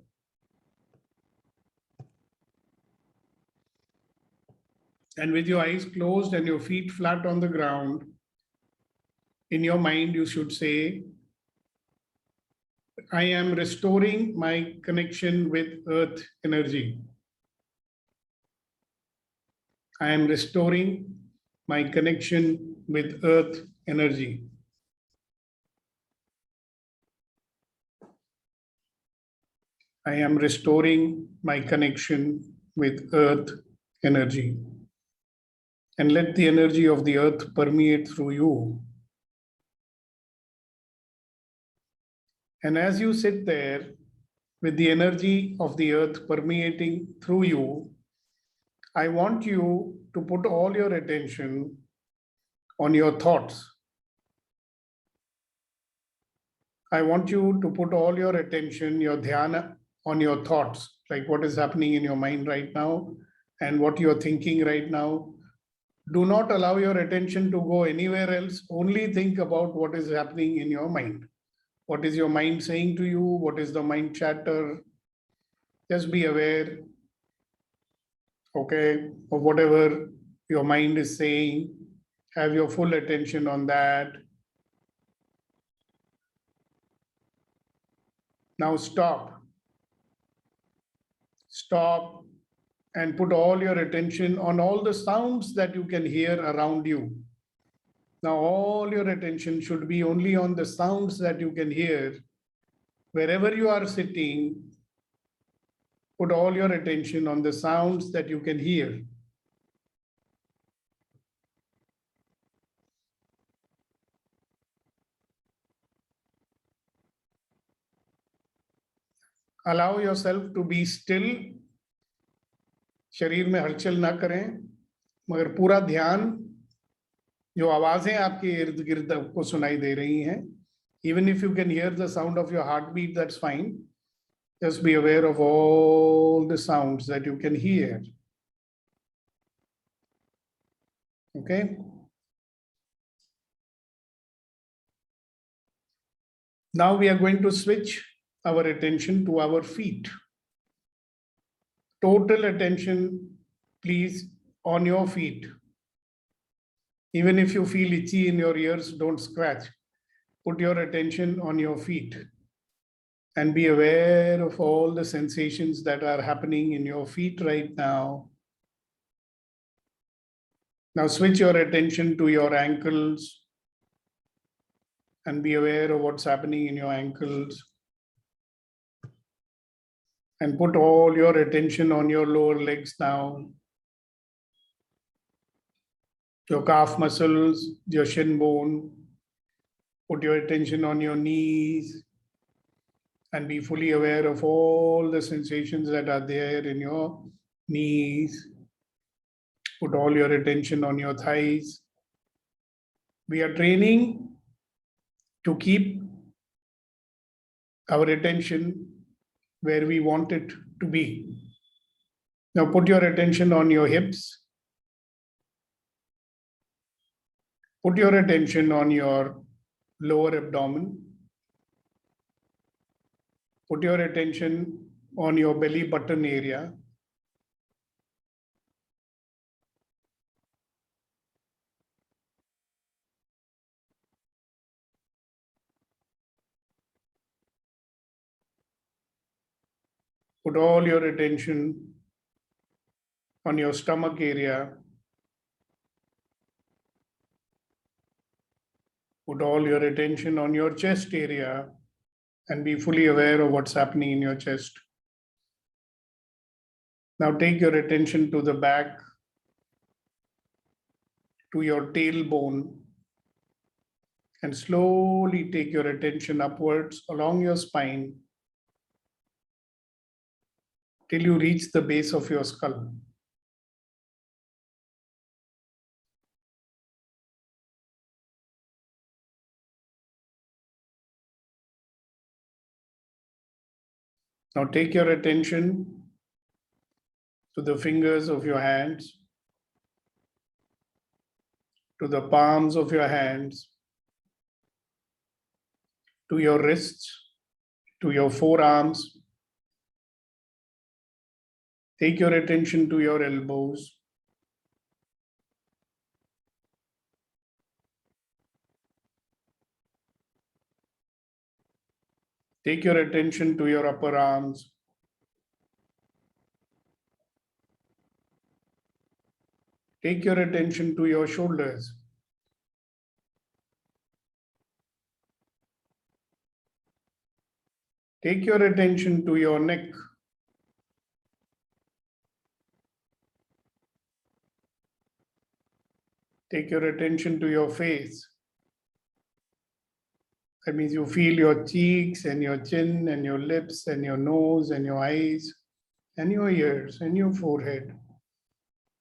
And with your eyes closed and your feet flat on the ground, in your mind, you should say, I am restoring my connection with earth energy. I am restoring my connection with earth energy. I am restoring my connection with earth energy. And let the energy of the earth permeate through you. And as you sit there with the energy of the earth permeating through you, I want you to put all your attention on your thoughts. I want you to put all your attention, your dhyana, on your thoughts, like what is happening in your mind right now and what you're thinking right now. Do not allow your attention to go anywhere else. Only think about what is happening in your mind. What is your mind saying to you? What is the mind chatter? Just be aware, okay, of whatever your mind is saying. Have your full attention on that. Now stop. Stop and put all your attention on all the sounds that you can hear around you. Now all your attention should be only on the sounds that you can hear. Wherever you are sitting, put all your attention on the sounds that you can hear. Allow yourself to be still. शरीर में हलचल ना करें, मगर पूरा ध्यान जो आवाजें आपके इर्द गिर्द आपको सुनाई दे रही हैं, even if you can hear the sound of your heartbeat, that's fine. Just be aware of all the sounds that you can hear. Okay? Now we are going to switch our attention to our feet. Total attention, please, on your feet. Even if you feel itchy in your ears, don't scratch. Put your attention on your feet. And be aware of all the sensations that are happening in your feet right now. Now switch your attention to your ankles and be aware of what's happening in your ankles. And put all your attention on your lower legs now. Your calf muscles, your shin bone. Put your attention on your knees and be fully aware of all the sensations that are there in your knees. Put all your attention on your thighs. We are training to keep our attention where we want it to be. Now put your attention on your hips. Put your attention on your lower abdomen. Put your attention on your belly button area. Put all your attention on your stomach area. Put all your attention on your chest area and be fully aware of what's happening in your chest. Now take your attention to the back, to your tailbone, and slowly take your attention upwards along your spine till you reach the base of your skull. Now take your attention to the fingers of your hands, to the palms of your hands, to your wrists, to your forearms. Take your attention to your elbows. Take your attention to your upper arms. Take your attention to your shoulders. Take your attention to your neck. Take your attention to your face. That means you feel your cheeks and your chin and your lips and your nose and your eyes and your ears and your forehead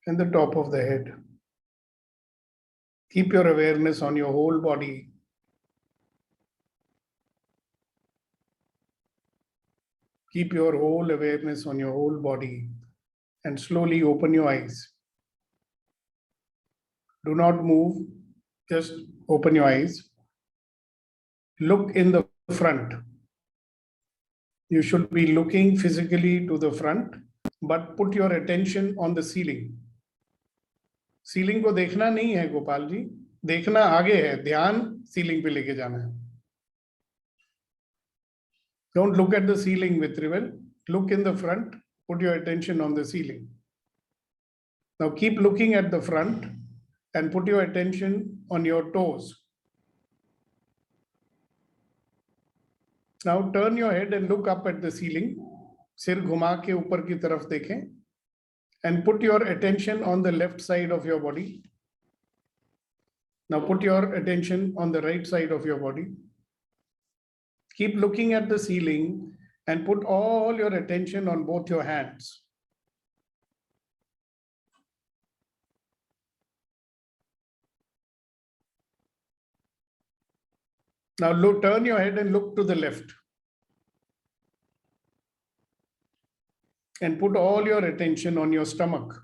and the top of the head. Keep your awareness on your whole body. Keep your whole awareness on your whole body and slowly open your eyes. Do not move, just open your eyes. Look in the front. You should be looking physically to the front, but put your attention on the ceiling. Ceiling को देखना नहीं है गोपाल जी, देखना आगे है, ध्यान ceiling पे लेके जाना है. Don't look at the ceiling with Rivel. Look in the front, put your attention on the ceiling. Now keep looking at the front and put your attention on your toes. Now turn your head and look up at the ceiling. सिर घुमा के ऊपर की तरफ देखें. And put your attention on the left side of your body. Now put your attention on the right side of your body. Keep looking at the ceiling and put all your attention on both your hands. Now look, turn your head and look to the left. And put all your attention on your stomach.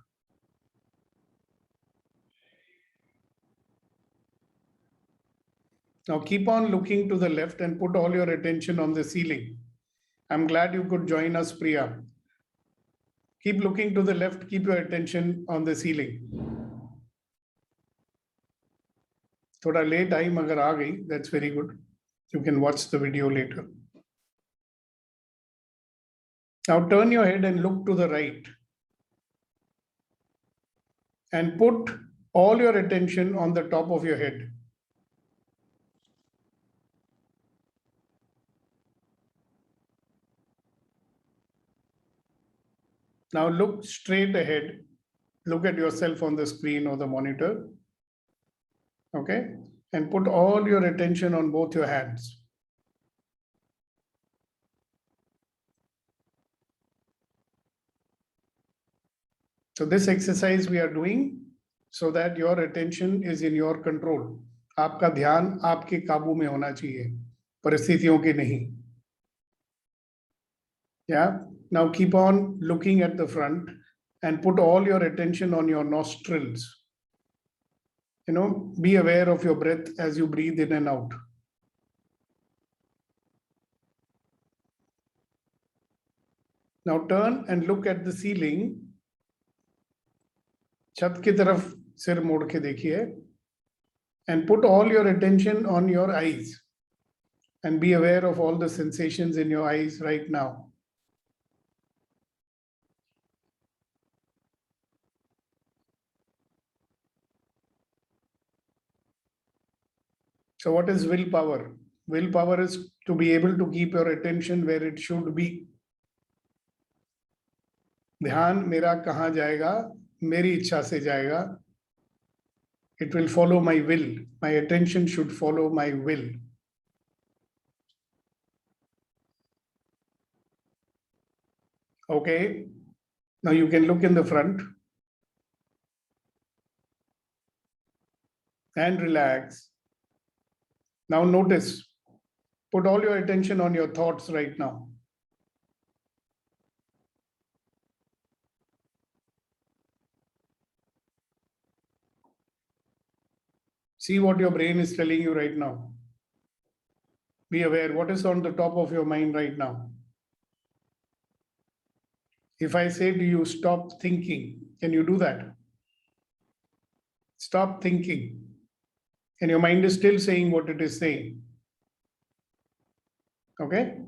Now keep on looking to the left and put all your attention on the ceiling. I'm glad you could join us, Priya. Keep looking to the left, keep your attention on the ceiling. थोड़ा late आई मगर आ गई, that's very good. You can watch the video later. Now turn your head and look to the right. And put all your attention on the top of your head. Now look straight ahead. Look at yourself on the screen or the monitor. Okay? And put all your attention on both your hands. So this exercise we are doing so that your attention is in your control. आपका ध्यान आपके काबू में होना चाहिए, परिस्थितियों के नहीं. Yeah. Now keep on looking at the front and put all your attention on your nostrils. You know, be aware of your breath as you breathe in and out. Now turn and look at the ceiling. छत की तरफ सिर मोड़ के देखिए. And put all your attention on your eyes. And be aware of all the sensations in your eyes right now. So what is willpower? Willpower is to be able to keep your attention where it should be. ध्यान मेरा कहाँ जाएगा? मेरी इच्छा से जाएगा. It will follow my will. My attention should follow my will. Okay. Now you can look in the front. And relax. Now notice. Put all your attention on your thoughts right now. See what your brain is telling you right now. Be aware what is on the top of your mind right now. If I say to you, stop thinking, can you do that? Stop thinking. And your mind is still saying what it is saying. Okay?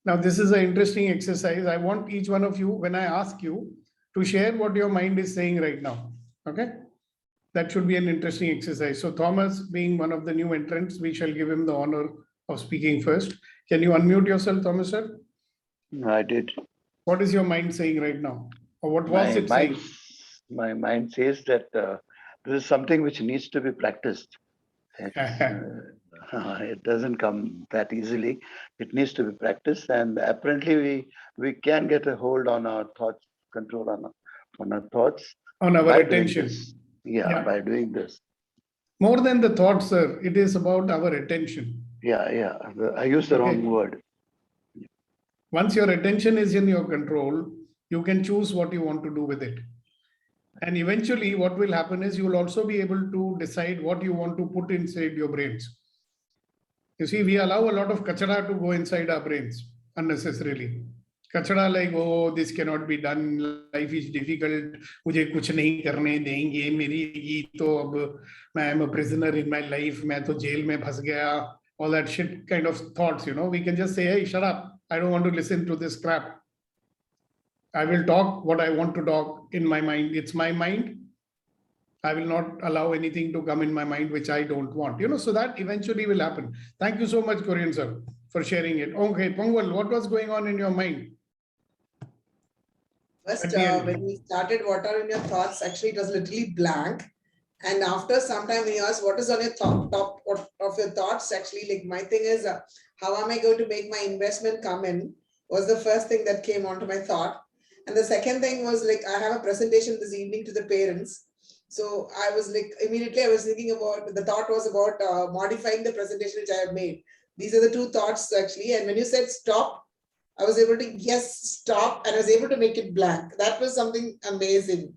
Now this is an interesting exercise. I want each one of you, when I ask you, to share what your mind is saying right now. Okay? That should be an interesting exercise. So Thomas, being one of the new entrants, we shall give him the honor of speaking first. Can you unmute yourself, Thomas, sir? I did. What is your mind saying right now? Or what was it saying? My mind says that this is something which needs to be practiced. It doesn't come that easily. It needs to be practiced, and apparently we can get a hold on our thoughts, control on our thoughts. On our attention. Yeah, by doing this. More than the thoughts, sir, it is about our attention. Yeah. I used the wrong word. Once your attention is in your control, you can choose what you want to do with it. And eventually what will happen is you will also be able to decide what you want to put inside your brains. You see, we allow a lot of kachara to go inside our brains unnecessarily. Kachara like, oh, this cannot be done, life is difficult, मुझे कुछ नहीं करने देंगे, मेरी तो अब मैं am a prisoner in my life, मैं तो जेल में फंस गया, all that shit kind of thoughts, you know. We can just say, hey, shut up, I don't want to listen to this crap. I will talk what I want to talk in my mind. It's my mind. I will not allow anything to come in my mind which I don't want. You know, so that eventually will happen. Thank you so much, Korean sir, for sharing it. Okay, Pongwal, what was going on in your mind? First, when we started, what are in your thoughts? Actually, it was literally blank. And after some time, when you asked what is on your top of your thoughts, actually, like my thing is, how am I going to make my investment come in? Was the first thing that came onto my thought. And the second thing was like, I have a presentation this evening to the parents. So I was like, immediately I was thinking about, the thought was about modifying the presentation which I have made. These are the two thoughts actually. And when you said stop, I was able to, yes, stop, and I was able to make it blank. That was something amazing.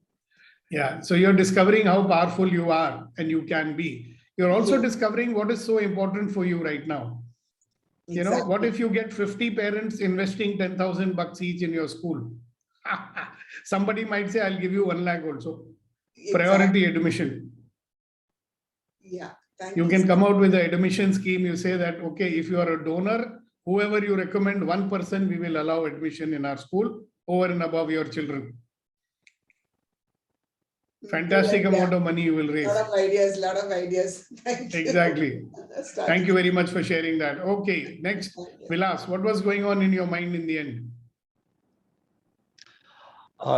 Yeah, so you're discovering how powerful you are and you can be. You're also discovering what is so important for you right now. Exactly. You know, what if you get 50 parents investing 10,000 bucks each in your school? Somebody might say, I'll give you 1 lakh also. Priority admission. Yeah. You can come out with an admission scheme. You say that, okay, if you are a donor, whoever you recommend, one person, we will allow admission in our school. over and above your children. Fantastic amount of money you will raise. Lot of ideas. Thank you. Exactly. Thank you very much for sharing that. Okay, next, Vilas, what was going on in your mind in the end?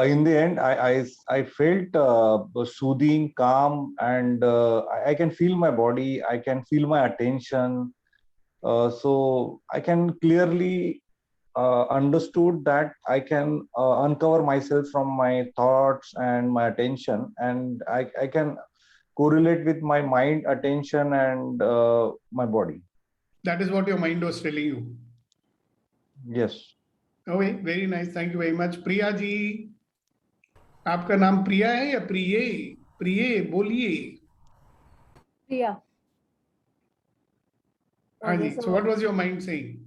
In the end, I felt soothing, calm, and I can feel my body. I can feel my attention. So I can clearly understood that I can uncover myself from my thoughts and my attention, and I can correlate with my mind, attention, and my body. That is what your mind was telling you. Yes. Okay, very nice. Thank you very much. Priya ji, आपका नाम प्रिया है या प्रिये? प्रिये बोलिए. Priya. हाँ जी. So what was your mind saying?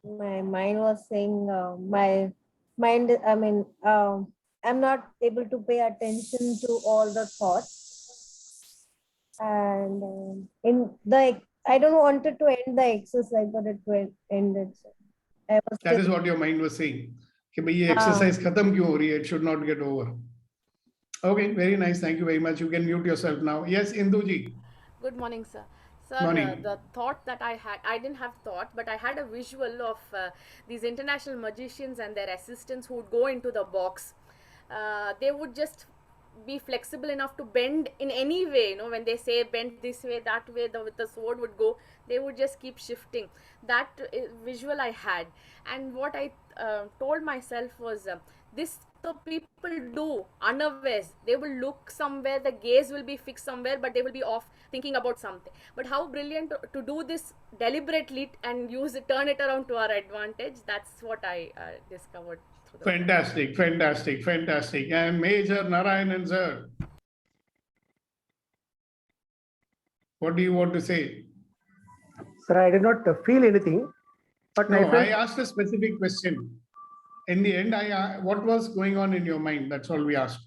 My mind was saying, my mind, I mean, I'm not able to pay attention to all the thoughts. And I don't wanted to end the exercise, but it ended. So That is what your mind was saying. कि भाई ये exercise खत्म क्यों हो रही है? It should not get over. Okay, very nice. Thank you very much. You can mute yourself now. Yes, Indu ji. Good morning, sir. Sir, Morning. the thought that I had, I didn't have thought, but I had a visual of these international magicians and their assistants who would go into the box. They would just be flexible enough to bend in any way. You know, when they say bend this way, that way, the sword would go. They would just keep shifting. That visual I had, and what I told myself was this. So people do unawares. They will look somewhere, the gaze will be fixed somewhere, but they will be off thinking about something. But how brilliant to do this deliberately and turn it around to our advantage. That's what I discovered. Fantastic, fantastic, fantastic. And Major Narayanan sir, what do you want to say? Sir, I did not feel anything, but No, I felt I asked a specific question. In the end, what was going on in your mind? That's all we asked.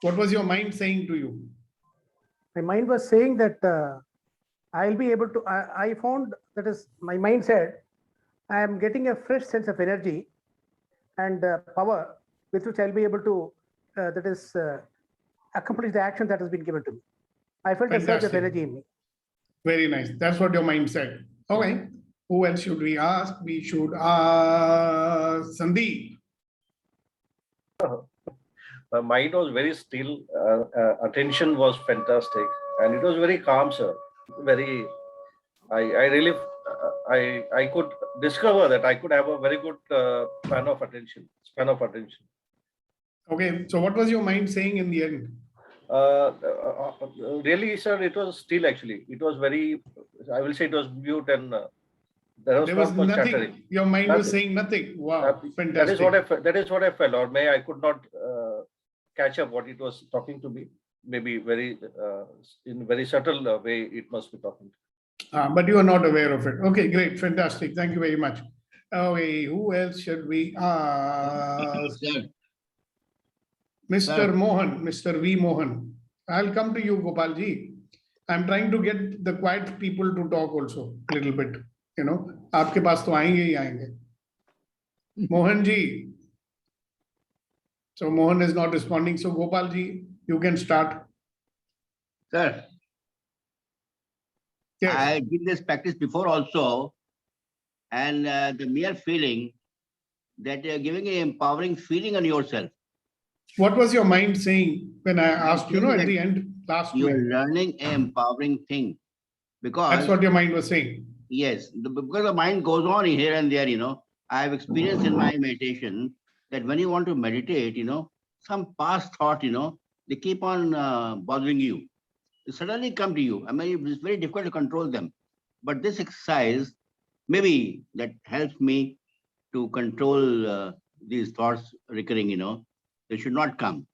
What was your mind saying to you? my mind was saying that I'll be able to. I found that is my mind said I am getting a fresh sense of energy and power with which I'll be able to accomplish the action that has been given to me. I felt a surge of Fantastic. energy in me. Very nice. That's what your mind said. Okay. Who else should we ask? We should ask Sandeep. My mind was very still. Attention was fantastic, and it was very calm, sir. Very, I really, I could discover that I could have a very good span of attention. Okay. So what was your mind saying in the end? Really, sir, it was still actually. It was very, I will say it was mute and there was not much nothing. chattering. Your mind Nothing. was saying nothing. Wow. Fantastic. That is what I felt. That is what I felt. Or may I could not catch up what it was talking to me. Maybe very in very subtle way it must be talking. But you are not aware of it. Okay, great. Fantastic. Thank you very much. Okay, who else should we ask? Mr. Mohan, Mr. V. Mohan. I'll come to you, Gopalji. I'm trying to get the quiet people to talk also a little bit. You know, आपके पास तो आएंगे ही आएंगे. Mohan ji. So Mohan is not responding. So Gopalji, you can start. Sir, yes. I did this practice before also, and the mere feeling that you're giving an empowering feeling on yourself. What was your mind saying when I asked, you know, at the end last You're week? learning an empowering thing. Because That's what your mind was saying. yes, because the mind goes on here and there, you know. I have experienced in my meditation that when you want to meditate, you know, some past thought, you know, they keep on bothering you. They suddenly come to you. I mean, it's very difficult to control them. But this exercise, maybe that helps me to control these thoughts recurring, you know. They should not come.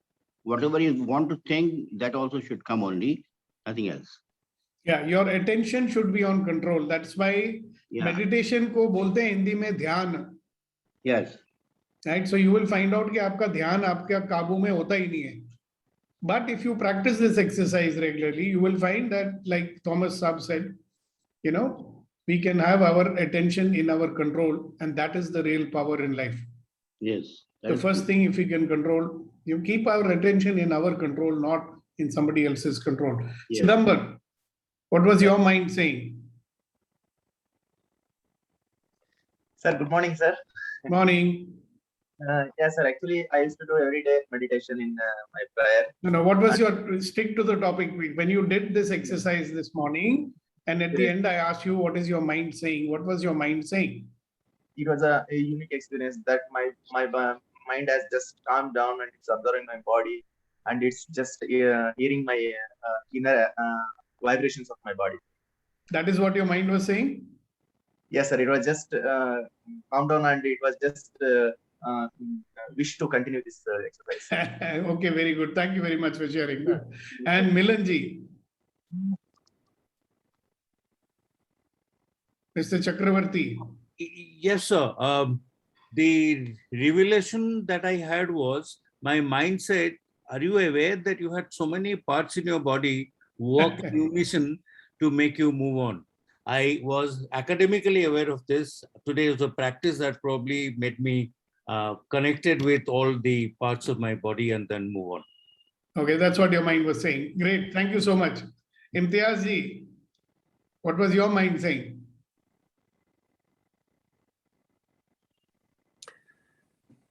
Whatever you want to think, that also should come only, nothing else. Yeah, your attention should be on control. That's why meditation को बोलते हैं हिंदी में ध्यान. Yes. Right. So you will find out कि आपका ध्यान आपके काबू में होता ही नहीं है. But if you practice this exercise regularly, you will find that, like Thomas Saab said, you know, we can have our attention in our control, and that is the real power in life. Yes. The first thing, if we can control, you keep our attention in our control, not in somebody else's control. Yes. Chidambar, what was your mind saying? Sir, good morning, sir. Morning. Yes, sir. Actually, I used to do every day meditation in my prayer. No, what was your, stick to the topic. When you did this exercise this morning, and at the end I asked you, what is your mind saying? What was your mind saying? It was a unique experience that my mind has just calmed down and it's observing my body, and it's just hearing my inner vibrations of my body. That is what your mind was saying? Yes, sir. It was just calmed down, and it was just wish to continue this exercise. Okay, very good. Thank you very much for sharing that. And Milanji. Mr. Chakravarti. Yes, sir. The revelation that I had was, my mind said, are you aware that you had so many parts in your body work in unison to make you move on? I was academically aware of this. Today was a practice that probably made me connected with all the parts of my body and then move on. Okay, that's what your mind was saying. Great. Thank you so much. Imtiaz ji, what was your mind saying?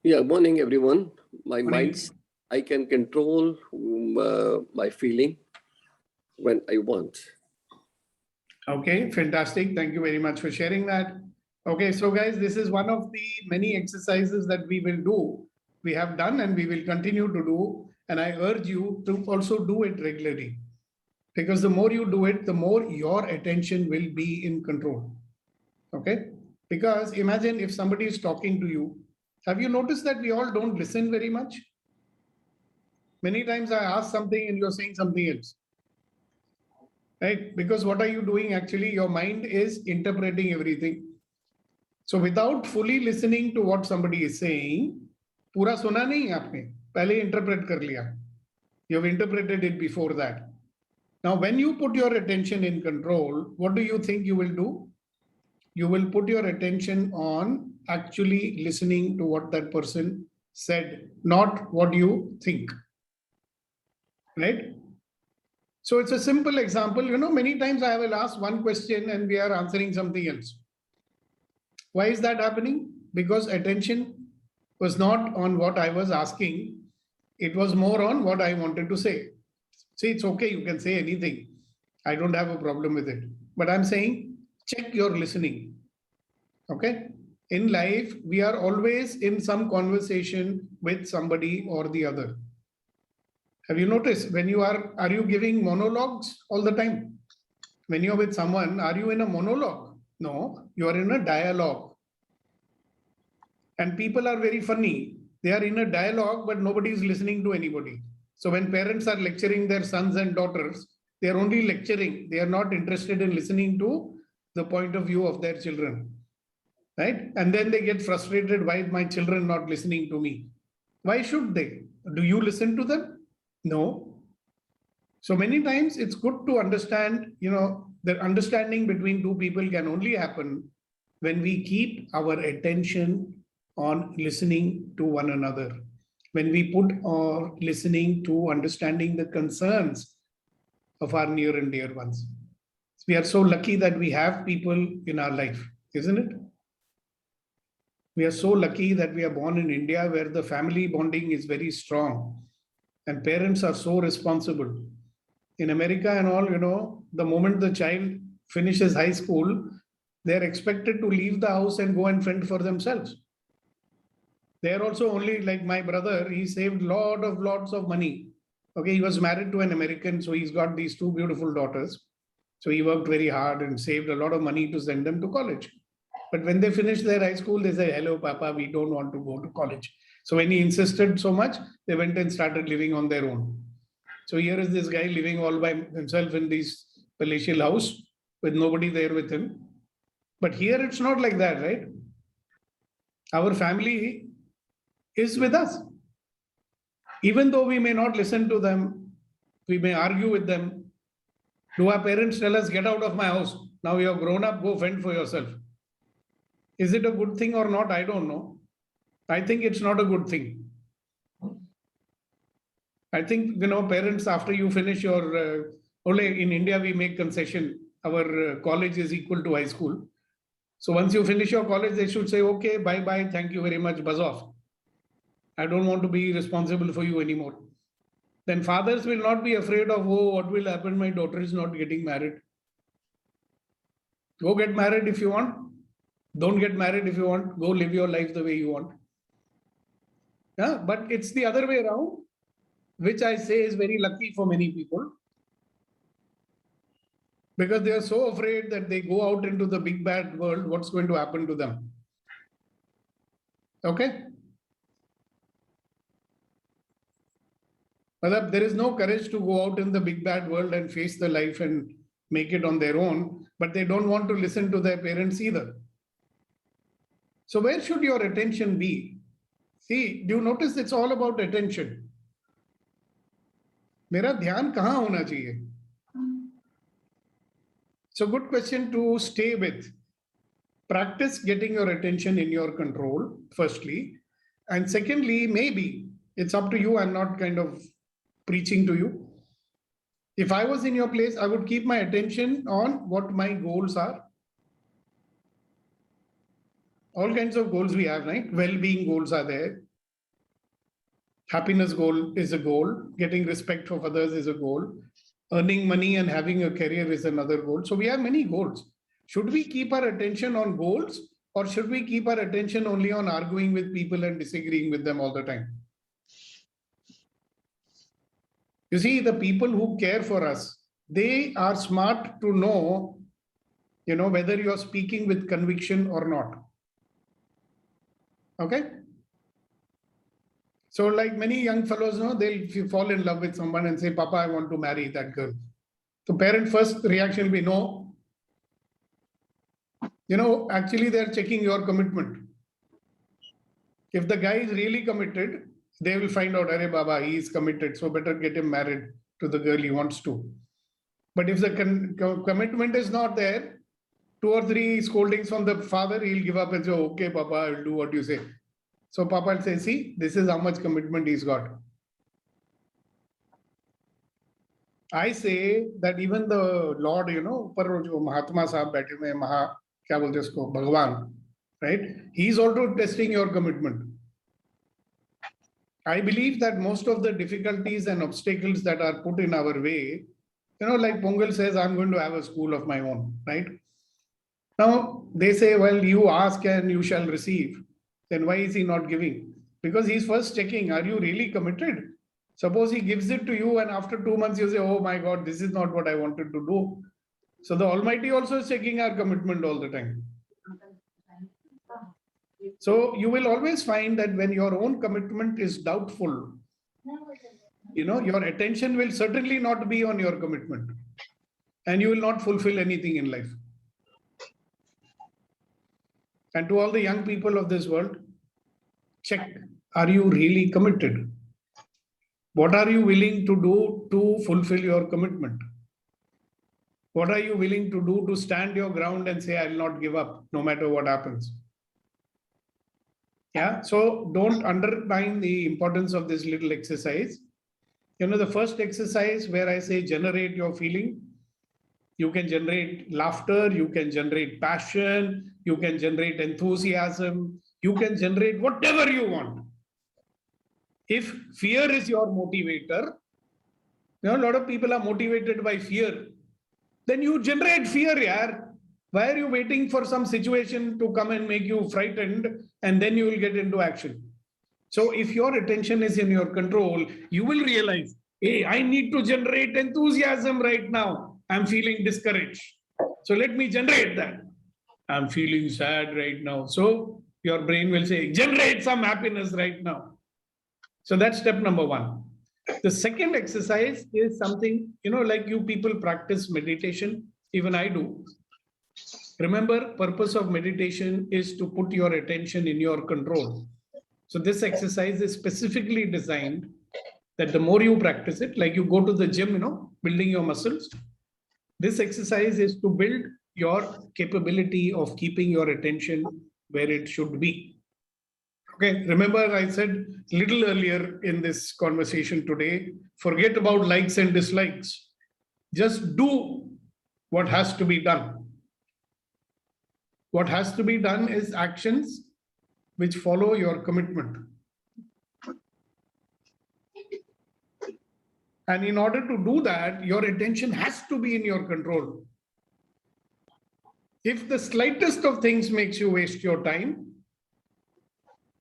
Yeah, morning, everyone. My Morning. mind, I can control my feeling when I want. Okay, fantastic. Thank you very much for sharing that. Okay, so guys, this is one of the many exercises that we will do. We have done and we will continue to do. And I urge you to also do it regularly. Because the more you do it, the more your attention will be in control. Okay? Because imagine if somebody is talking to you. Have you noticed that we all don't listen very much? Many times I ask something and you're saying something else. Right? Because what are you doing actually? Your mind is interpreting everything. So without fully listening to what somebody is saying, पूरा सुना नहीं आपने, पहले interpret कर लिया. You have interpreted it before that. Now, when you put your attention in control, what do you think you will do? You will put your attention on actually listening to what that person said, not what you think. Right? So it's a simple example. You know, many times I will ask one question and we are answering something else. Why is that happening? Because attention was not on what I was asking. It was more on what I wanted to say. See, it's okay. You can say anything. I don't have a problem with it. But I'm saying, check your listening. Okay? In life, we are always in some conversation with somebody or the other. Have you noticed when you are you giving monologues all the time? When you're with someone, are you in a monologue? No, you are in a dialogue. And people are very funny. They are in a dialogue, but nobody is listening to anybody. So when parents are lecturing their sons and daughters, they are only lecturing. They are not interested in listening to the point of view of their children. Right? And then they get frustrated. Why is my children not listening to me? Why should they? Do you listen to them? No. So many times it's good to understand, you know, the understanding between two people can only happen when we keep our attention on listening to one another. When we put our listening to understanding the concerns of our near and dear ones. We are so lucky that we have people in our life, isn't it? We are so lucky that we are born in India where the family bonding is very strong and parents are so responsible. In America and all, you know, the moment the child finishes high school, they're expected to leave the house and go and fend for themselves. They're also only like my brother, he saved lots of money. Okay, he was married to an American, so he's got these two beautiful daughters. So he worked very hard and saved a lot of money to send them to college. But when they finished their high school, they say, hello, Papa, we don't want to go to college. So when he insisted so much, they went and started living on their own. So here is this guy living all by himself in this palatial house with nobody there with him. But here it's not like that, right? Our family is with us. Even though we may not listen to them, we may argue with them. Do our parents tell us, get out of my house? Now you're grown up, go fend for yourself. Is it a good thing or not? I don't know. I think it's not a good thing. I think, parents, after you finish your, only in India, we make concession. Our college is equal to high school. So once you finish your college, they should say, okay, bye-bye, thank you very much, buzz off. I don't want to be responsible for you anymore. Then fathers will not be afraid of, oh, what will happen? My daughter is not getting married. Go get married if you want. Don't get married if you want. Go live your life the way you want. Yeah, but it's the other way around, which I say is very lucky for many people. Because they are so afraid that they go out into the big bad world, what's going to happen to them? Okay? But there is no courage to go out in the big bad world and face the life and make it on their own, but they don't want to listen to their parents either. So where should your attention be? See, do you notice it's all about attention? मेरा ध्यान कहाँ होना चाहिए? So good question to stay with. Practice getting your attention in your control, firstly. And secondly, maybe, it's up to you, I'm not kind of preaching to you. If I was in your place, I would keep my attention on what my goals are. All kinds of goals we have, right? Well-being goals are there. Happiness goal is a goal. Getting respect of others is a goal. Earning money and having a career is another goal. So we have many goals. Should we keep our attention on goals, or should we keep our attention only on arguing with people and disagreeing with them all the time? You see, the people who care for us, they are smart to know, whether you're speaking with conviction or not. Okay? So like many young fellows, they'll fall in love with someone and say, Papa, I want to marry that girl. So parent first reaction will be no. Actually they're checking your commitment. If the guy is really committed, they will find out, Arey Baba, he is committed, so better get him married to the girl he wants to. But if the commitment is not there, 2 or 3 scoldings from the father, he'll give up and say, okay, Papa, I'll do what you say. So Papa will say, see, this is how much commitment he's got. I say that even the Lord, ऊपर जो महात्मा साहब बैठे हुए हैं, क्या बोलते हैं उसको, भगवान, right? He's also testing your commitment. I believe that most of the difficulties and obstacles that are put in our way, like Pongal says, I'm going to have a school of my own, right? Now they say, well, you ask and you shall receive. Then why is he not giving? Because he's first checking, are you really committed? Suppose he gives it to you and after 2 months you say, oh my God, this is not what I wanted to do. So the Almighty also is checking our commitment all the time. So you will always find that when your own commitment is doubtful, your attention will certainly not be on your commitment and you will not fulfill anything in life. And to all the young people of this world, check, are you really committed? What are you willing to do to fulfill your commitment? What are you willing to do to stand your ground and say, I'll not give up no matter what happens? Yeah, so don't undermine the importance of this little exercise. The first exercise where I say generate your feeling, you can generate laughter, you can generate passion, you can generate enthusiasm, you can generate whatever you want. If fear is your motivator, a lot of people are motivated by fear, then you generate fear, yaar. Why are you waiting for some situation to come and make you frightened and then you will get into action? So if your attention is in your control, you will realize, hey, I need to generate enthusiasm right now. I'm feeling discouraged. So let me generate that. I'm feeling sad right now. So your brain will say, generate some happiness right now. So that's step number 1. The second exercise is something, like you people practice meditation, even I do. Remember, purpose of meditation is to put your attention in your control. So this exercise is specifically designed that the more you practice it, like you go to the gym, building your muscles, this exercise is to build your capability of keeping your attention where it should be. Okay, remember I said little earlier in this conversation today, forget about likes and dislikes. Just do what has to be done. What has to be done is actions which follow your commitment. And in order to do that, your attention has to be in your control. If the slightest of things makes you waste your time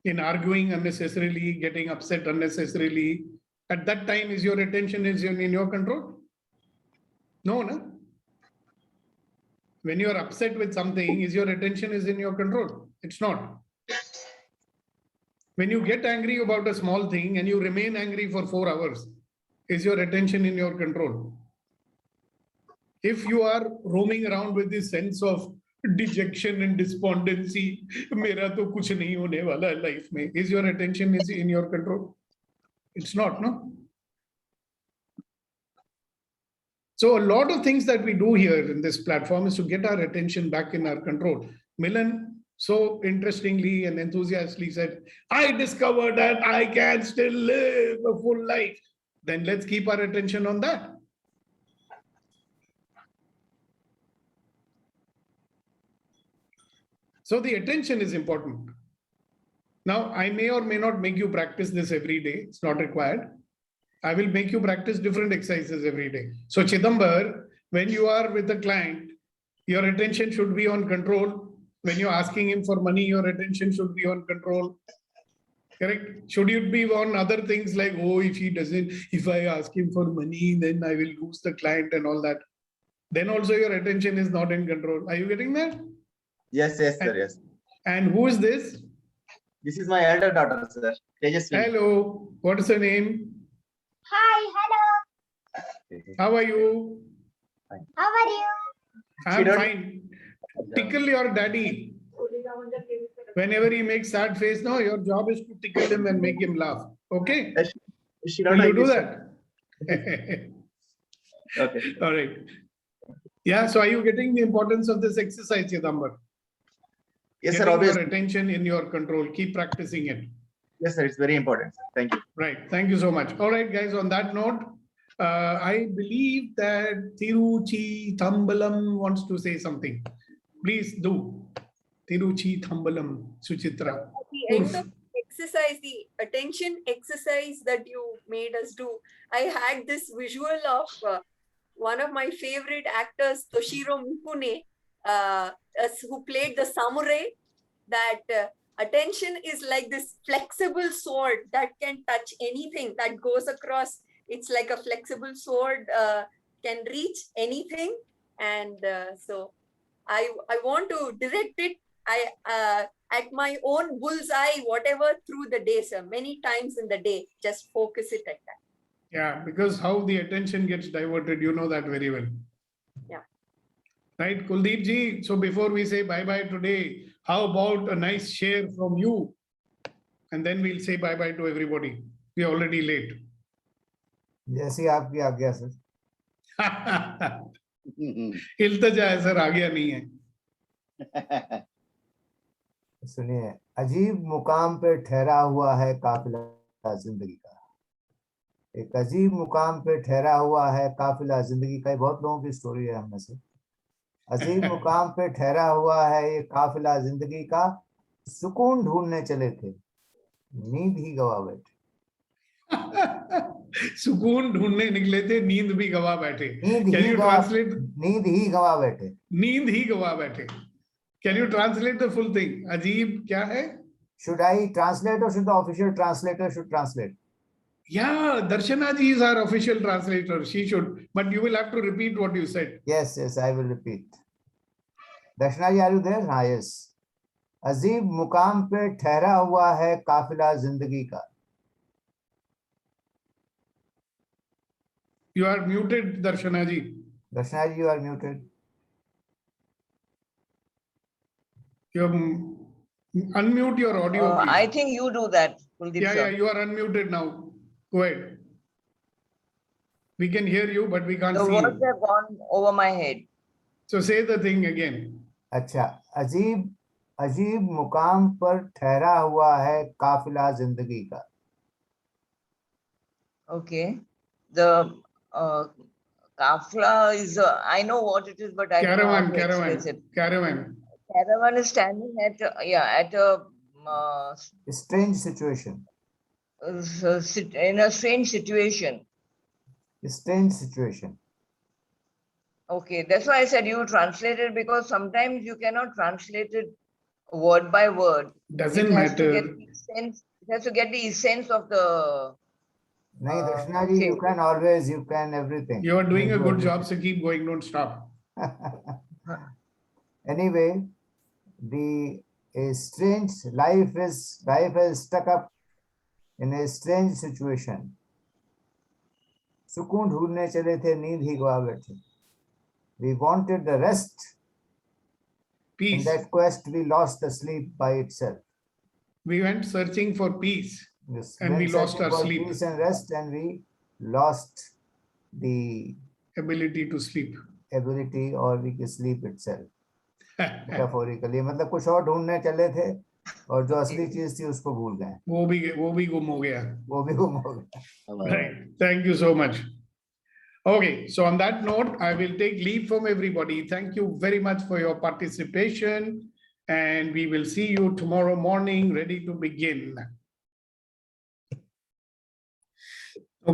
in arguing unnecessarily, getting upset unnecessarily, at that time is your attention is in your control? No, no. When you are upset with something, is your attention is in your control? It's not. When you get angry about a small thing and you remain angry for 4 hours, is your attention in your control? If you are roaming around with this sense of dejection and despondency, mera to kuch nahi hone wala hai life mein, is your attention is in your control? It's not, no? So a lot of things that we do here in this platform is to get our attention back in our control. Milan so interestingly and enthusiastically said, I discovered that I can still live a full life. Then let's keep our attention on that. So the attention is important. Now, I may or may not make you practice this every day. It's not required. I will make you practice different exercises every day. So Chidambar, when you are with a client, your attention should be on control. When you're asking him for money, your attention should be on control. Correct? Should it be on other things like, oh, if he doesn't, if I ask him for money, then I will lose the client and all that. Then also your attention is not in control. Are you getting that? Yes, yes, sir, yes. And who is this? This is my elder daughter, sir. Tejaswini. Hello. What is her name? Hi, hello. How are you? How are you? I'm fine. Tickle your daddy. Whenever he makes sad face, no, your job is to tickle him and make him laugh. Okay? Will you do that? Okay. All right. Yeah, so are you getting the importance of this exercise, Chidambar? Yes, sir, Getting obviously. your attention in your control. Keep practicing it. Yes, sir, it's very important. Sir. Thank you. Right. Thank you so much. All right, guys, on that note, I believe that Tiruchi Thambalam wants to say something. Please do. Tiruchi Thambalam, Suchitra. At the end of the exercise, the attention exercise that you made us do, I had this visual of one of my favorite actors, Toshiro Mifune, who played the samurai, that attention is like this flexible sword that can touch anything that goes across. It's like a flexible sword, can reach anything. And so I want to direct it at my own bullseye, whatever, through the day, sir, many times in the day. Just focus it at that. Yeah, because how the attention gets diverted, you know that very well. Yeah. Right, Kuldeep ji. So before we say bye-bye today, how about a nice share from you? And then we'll say bye-bye to everybody. We're already late. जैसी आपकी आज्ञा sir. इल्तजा है sir, आज्ञा नहीं है. सुनिए, अजीब मुकाम पे ठहरा हुआ है काफिला जिंदगी का. एक अजीब मुकाम पे ठहरा हुआ है काफिला जिंदगी का. बहुत लोगों की स्टोरी है हमने से. अजीब मुकाम पे ठहरा हुआ है ये काफिला जिंदगी का. सुकून ढूंढने चले थे, नींद ही गवा बैठे. सुकून ढूंढने निकले थे, नींद भी गवा बैठे. नींद Can ही you गवा, translate? नींद ही गवा बैठे. नींद ही गवा बैठे. Can you translate the full thing? अजीब क्या है? Should I translate or should the official translator should translate? Yeah, Darshana ji is our official translator. She should, but you will have to repeat what you said. Yes, yes, I will repeat. Darshana ji, are you there? हाँ, yes. अजीब मुकाम पे ठहरा हुआ है काफिला जिंदगी का. You are muted, Darshana ji. Darshana ji, you are muted. You unmute your audio. Please. I think you do that, Kuldeep Yeah, sir. yeah, you are unmuted now. Go ahead. We can hear you, but we can't The see words you. have gone over my head. So say the thing again. अच्छा, अजीब अजीब मुकाम पर ठहरा हुआ है काफिला जिंदगी का. Okay. The kafla is, I know what it is, but I don't know how to express it. Caravan. Caravan is standing at, at a Strange situation. In a strange situation. Strange situation. Okay, that's why I said you translated, because sometimes you cannot translate it word by word. Doesn't it has matter. To get the essence, it has to get the essence of the. No, Darshana ji, you can everything. You are doing a good job, so keep going, don't stop. Anyway, a strange life is stuck up in a strange situation. सुकून ढूंढने चले थे, नींद ही गवा बैठे. We wanted the rest. Peace. In that quest, we lost the sleep by itself. We went searching for peace. Yes, and we lost our sleep. Peace and rest, and we lost the ability to sleep. Ability, or we can sleep itself. Metaphorically, मतलब कुछ और ढूंढने चले थे और जो असली चीज थी उसको भूल गए. वो भी गुम हो गया. वो भी गुम हो गया. Right. Thank you so much. Okay, so on that note, I will take leave from everybody. Thank you very much for your participation, and we will see you tomorrow morning, ready to begin.